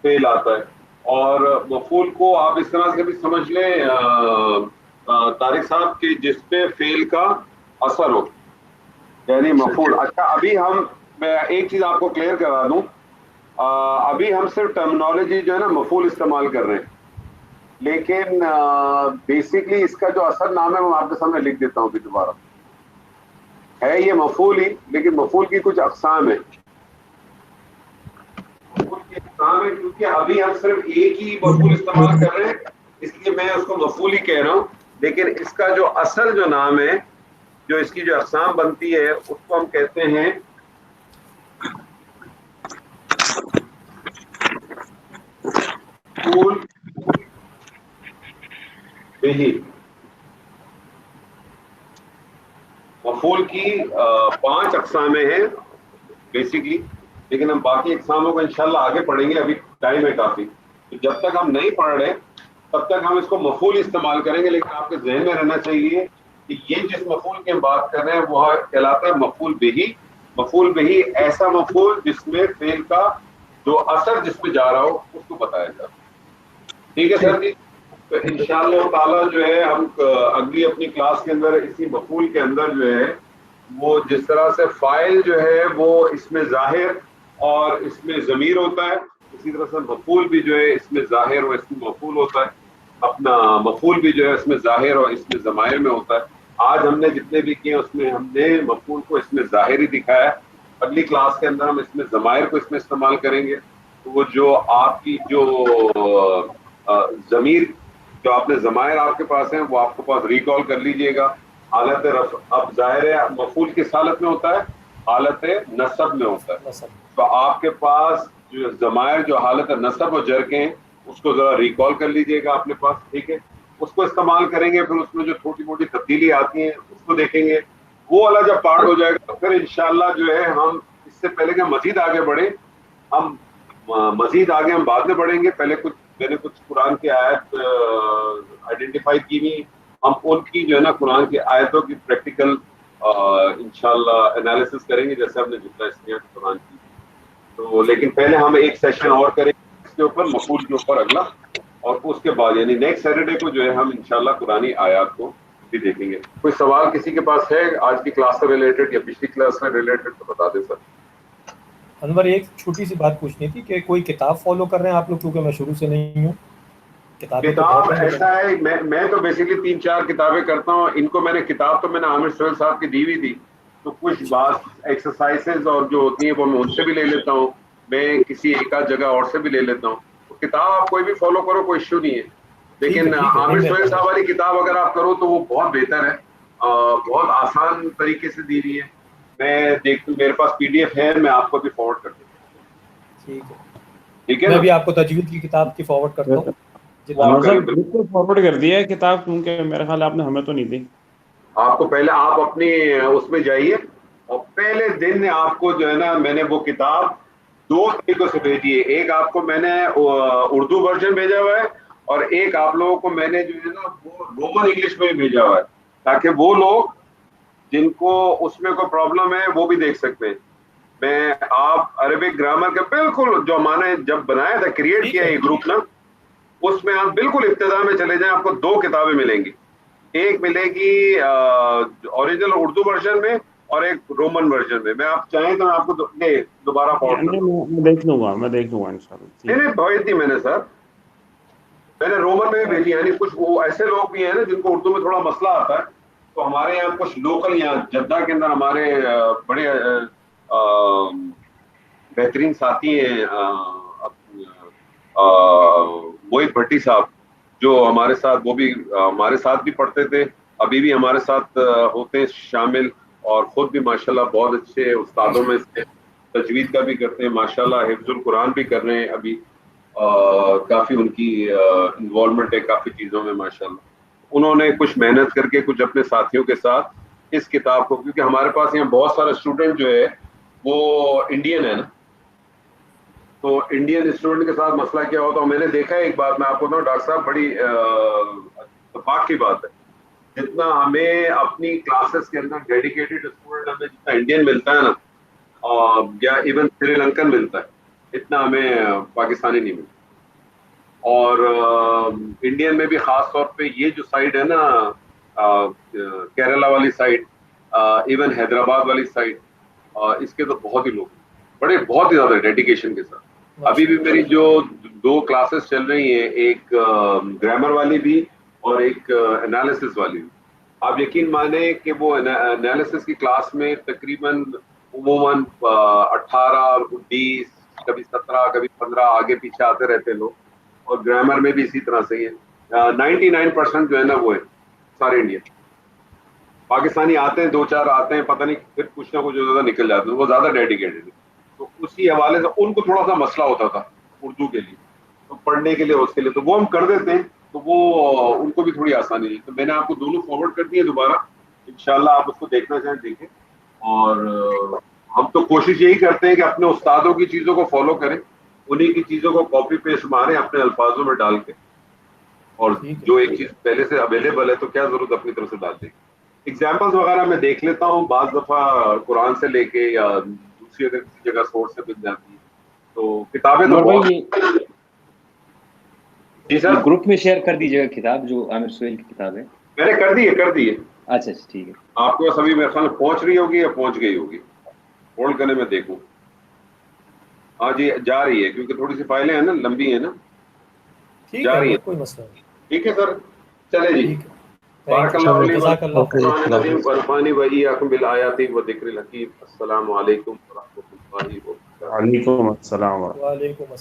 فعل آتا ہے. اور مفعول کو آپ اس طرح سے بھی سمجھ لیں طارق صاحب کہ جس پہ فعل کا اثر ہو یعنی مفعول. اچھا ابھی میں ایک چیز آپ کو کلیئر کرا دوں, ابھی ہم صرف ٹرمنالوجی جو ہے نا مفعول استعمال کر رہے ہیں, لیکن بیسکلی اس کا جو اصل نام ہے وہ آپ کے سامنے لکھ دیتا ہوں. بھی دوبارہ ہے یہ مفعول ہی, لیکن مفعول کی کچھ اقسام ہیں. مفعول کی اقسام ہے کیونکہ ابھی ہم صرف ایک ہی مفعول استعمال کر رہے ہیں, اس لیے میں اس کو مفعول ہی کہہ رہا ہوں. لیکن اس کا جو اصل جو نام ہے, جو اس کی جو اقسام بنتی ہے, اس کو ہم کہتے ہیں مفعول بہی. مفعول کی 5 اقسام ہیں بیسکلی, لیکن ہم باقی اقساموں کو انشاءاللہ آگے پڑھیں گے. ابھی ٹائم ہے کافی, تو جب تک ہم نہیں پڑھ رہے تب تک ہم اس کو مفعول استعمال کریں گے. لیکن آپ کے ذہن میں رہنا چاہیے کہ یہ جس مفعول کی ہم بات کر رہے ہیں وہ کہلاتا ہے مفعول بہی. مفعول بہی ایسا مفعول جس میں فعل کا جو اثر جس پہ جا رہا ہو اس کو بتایا جاتا ہے. ٹھیک ہے سر جی, تو انشاءاللہ تعالیٰ جو ہے ہم اگلی اپنی کلاس کے اندر اسی مفعول کے اندر جو ہے وہ جس طرح سے فاعل جو ہے وہ اس میں ظاہر اور اس میں ضمیر ہوتا ہے, اسی طرح سے مفعول بھی جو ہے اس میں ظاہر اور اس میں مفعول ہوتا ہے. اپنا مفعول بھی جو ہے اس میں ظاہر اور اس میں ضمائر میں ہوتا ہے. آج ہم نے جتنے بھی کیے اس میں ہم نے مفعول کو اس میں ظاہر ہی دکھایا. اگلی کلاس کے اندر ہم اس میں ضمائر کو اس میں استعمال کریں گے. تو وہ جو آپ کی جو ضمیر جو آپ نے ضمائر آپ کے پاس ہیں وہ آپ کے پاس ریکال کر لیجئے گا. حالت رفع اب ظاہر ہے مفعول کس حالت میں ہوتا ہے, حالت نصب میں ہوتا ہے. تو آپ کے پاس جو ضمائر جو حالت نصب و جر کے ہیں اس کو ذرا ریکال کر لیجئے گا اپنے پاس. ٹھیک ہے, اس کو استعمال کریں گے. پھر اس میں جو چھوٹی موٹی تبدیلی آتی ہیں اس کو دیکھیں گے. وہ والا جب پارٹ ہو جائے گا پھر انشاءاللہ جو ہے ہم اس سے پہلے کہ مزید آگے بڑھیں, ہم مزید آگے ہم بعد میں بڑھیں گے. پہلے میں نے کچھ قرآن کی آیت آئیڈینٹیفائی کی ہوئی, ہم ان کی جو ہے نا قرآن کی آیتوں کی پریکٹیکل انشاءاللہ انالیسس کریں گے جیسے ہم نے جتنا اس میں قرآن کی. تو لیکن پہلے ہم ایک سیشن اور کریں گے اس کے اوپر, مفعول کے اوپر اگلا, اور اس کے بعد یعنی نیکسٹ سیٹرڈے کو جو ہے ہم انشاءاللہ قرآنی آیات کو بھی دیکھیں گے. کوئی سوال کسی کے پاس ہے آج کی کلاس سے ریلیٹڈ یا پچھلی کلاس سے ریلیٹڈ تو بتا دیں سر. انور ایک چھوٹی سی بات پوچھنی تھی کہ کوئی کتاب فالو کر رہے ہیں آپ لوگ, کیونکہ میں شروع سے نہیں ہوں. کتاب ایسا ہے میں تو بیسکلی 3-4 کتابیں کرتا ہوں. ان کو میں نے کتاب تو میں نے عامر سہیل صاحب کی دی ہوئی تھی, تو کچھ بات ایکسرسائزز اور جو ہوتی ہیں وہ میں ان سے بھی لے لیتا ہوں, میں کسی ایک آدھ جگہ اور سے بھی لے لیتا ہوں. تو کتاب آپ کوئی بھی فالو کرو کوئی ایشو نہیں ہے, لیکن عامر سہیل صاحب والی کتاب اگر آپ کرو تو وہ بہت بہتر ہے, بہت آسان طریقے سے دی ہوئی ہے. میں دیکھتا ہوں میرے پاس PDF ہے, میں آپ کو بھی فارورڈ کر دوں. ٹھیک ہے, میں بھی آپ کو تجوید کی کتاب کی فارورڈ کرتا ہوں. بالکل فارورڈ کر دیا ہے کتاب, کیونکہ میرے خیال آپ نے ہمیں تو نہیں دی. آپ کو پہلے آپ اپنی اس میں جائیے اور پہلے دن آپ کو جو ہے نا میں نے وہ کتاب 2 طریقوں سے بھیجی ہے. ایک آپ کو میں نے اردو ورژن بھیجا ہوا ہے, اور ایک آپ لوگوں کو میں نے جو ہے نا وہ رومن انگلش میں بھیجا ہوا ہے, تاکہ وہ لوگ جن کو اس میں کوئی پرابلم ہے وہ بھی دیکھ سکتے ہیں. میں آپ عربک گرامر کے بالکل جو ہم نے جب بنایا تھا کریٹ کیا یہ گروپ نا, اس میں آپ بالکل ابتدا میں چلے جائیں, آپ کو 2 کتابیں ملیں گی. ایک ملے گی اوریجنل اردو ورژن میں اور ایک رومن ورژن میں. میں آپ چاہیں تو میں آپ کو دوبارہ میں دیکھ لوں گا انشاءاللہ. نہیں بھیج دی میں نے سر, میں نے رومن میں بھی بھیجی. یعنی کچھ وہ ایسے لوگ بھی ہیں نا جن کو اردو میں تھوڑا مسئلہ آتا ہے, تو ہمارے یہاں کچھ لوکل یہاں جدہ کے اندر ہمارے بڑے بہترین ساتھی ہیں موہت بھٹی صاحب, جو ہمارے ساتھ وہ بھی ہمارے ساتھ بھی پڑھتے تھے, ابھی بھی ہمارے ساتھ ہوتے ہیں شامل, اور خود بھی ماشاءاللہ بہت اچھے استادوں میں سے, تجوید کا بھی کرتے ہیں ماشاءاللہ, حفظ القرآن بھی کر رہے ہیں ابھی, کافی ان کی انوالومنٹ ہے کافی چیزوں میں ماشاءاللہ. انہوں نے کچھ محنت کر کے کچھ اپنے ساتھیوں کے ساتھ اس کتاب کو, کیونکہ ہمارے پاس یہاں بہت سارے اسٹوڈنٹ جو ہے وہ انڈین ہے نا, تو انڈین اسٹوڈنٹ کے ساتھ مسئلہ کیا ہوتا ہے. میں نے دیکھا ہے ایک بات میں آپ کو بتاؤں ڈاکٹر صاحب, بڑی اتفاق کی بات ہے, جتنا ہمیں اپنی کلاسز کے اندر ڈیڈیکیٹڈ اسٹوڈنٹ ہمیں جتنا انڈین ملتا ہے نا, یا ایون سری لنکن ملتا ہے, اتنا ہمیں پاکستانی نہیں ملتا. اور انڈین میں بھی خاص طور پہ یہ جو سائڈ ہے نا کیرلا والی سائڈ، ایون حیدرآباد والی سائڈ، اس کے تو بہت ہی لوگ بڑے بہت ہی زیادہ ڈیڈیکیشن کے ساتھ. ابھی بھی میری جو 2 کلاسز چل رہی ہیں، ایک گرامر والی بھی اور ایک انالیسس والی بھی. آپ یقین مانیں کہ وہ انالیسس کی کلاس میں تقریباً عموماً 18 20 کبھی 17 کبھی 15 آگے پیچھے آتے رہتے لوگ، اور گرامر میں بھی اسی طرح سے ہی ہے. 99% جو ہے نا وہ ہے سارے انڈین. پاکستانی آتے ہیں 2-4 آتے ہیں، پتہ نہیں پھر کچھ نہ کچھ زیادہ نکل جاتے ہیں، وہ زیادہ ڈیڈیکیٹڈ ہے. تو اسی حوالے سے ان کو تھوڑا سا مسئلہ ہوتا تھا اردو کے لیے، تو پڑھنے کے لیے اس کے لیے تو وہ ہم کر دیتے ہیں، تو وہ ان کو بھی تھوڑی آسانی ہے. تو میں نے آپ کو دونوں فارورڈ کر دیے دوبارہ، انشاءاللہ آپ اس کو دیکھنا چاہیں دیکھیں. اور ہم تو کوشش یہی کرتے ہیں کہ اپنے استادوں کی چیزوں کو فالو کریں، انہی کی چیزوں کو کاپی پیسٹ ماریں اپنے الفاظوں میں ڈال کے، اور جو ایک چیز پہلے سے اویلیبل ہے تو کیا ضرورت اپنی طرف سے ڈال دیں. ایگزامپلس وغیرہ میں دیکھ لیتا ہوں، بعض دفعہ قرآن سے لے کے یا دوسری اگر کسی جگہ سورس سے مل جاتی ہے تو کتابیں تو بہت. جی سر گروپ میں شیئر کر دیجیے گا کتاب جو عامر سہیل کی کتاب ہے. میں نے کر دی ہے. اچھا ٹھیک ہے. آپ کے پاس ابھی میرے خیال پہنچ رہی ہوگی یا پہنچ گئی ہوگی، ہولڈ کرنے میں دیکھوں. ہاں جی جا رہی ہے، کیونکہ تھوڑی سی فائلیں ہیں نا، لمبی ہیں نا، جا رہی ہے. کوئی مسئلہ نہیں. ٹھیک ہے سر، چلے جی. بارک اللہ علیہ وسلم ورفانی وإياكم بالآیات والذکر الحکیم. السلام علیکم ورحمۃ اللہ وبرکاتہ. وعلیکم السلام. وعلیکم السلام.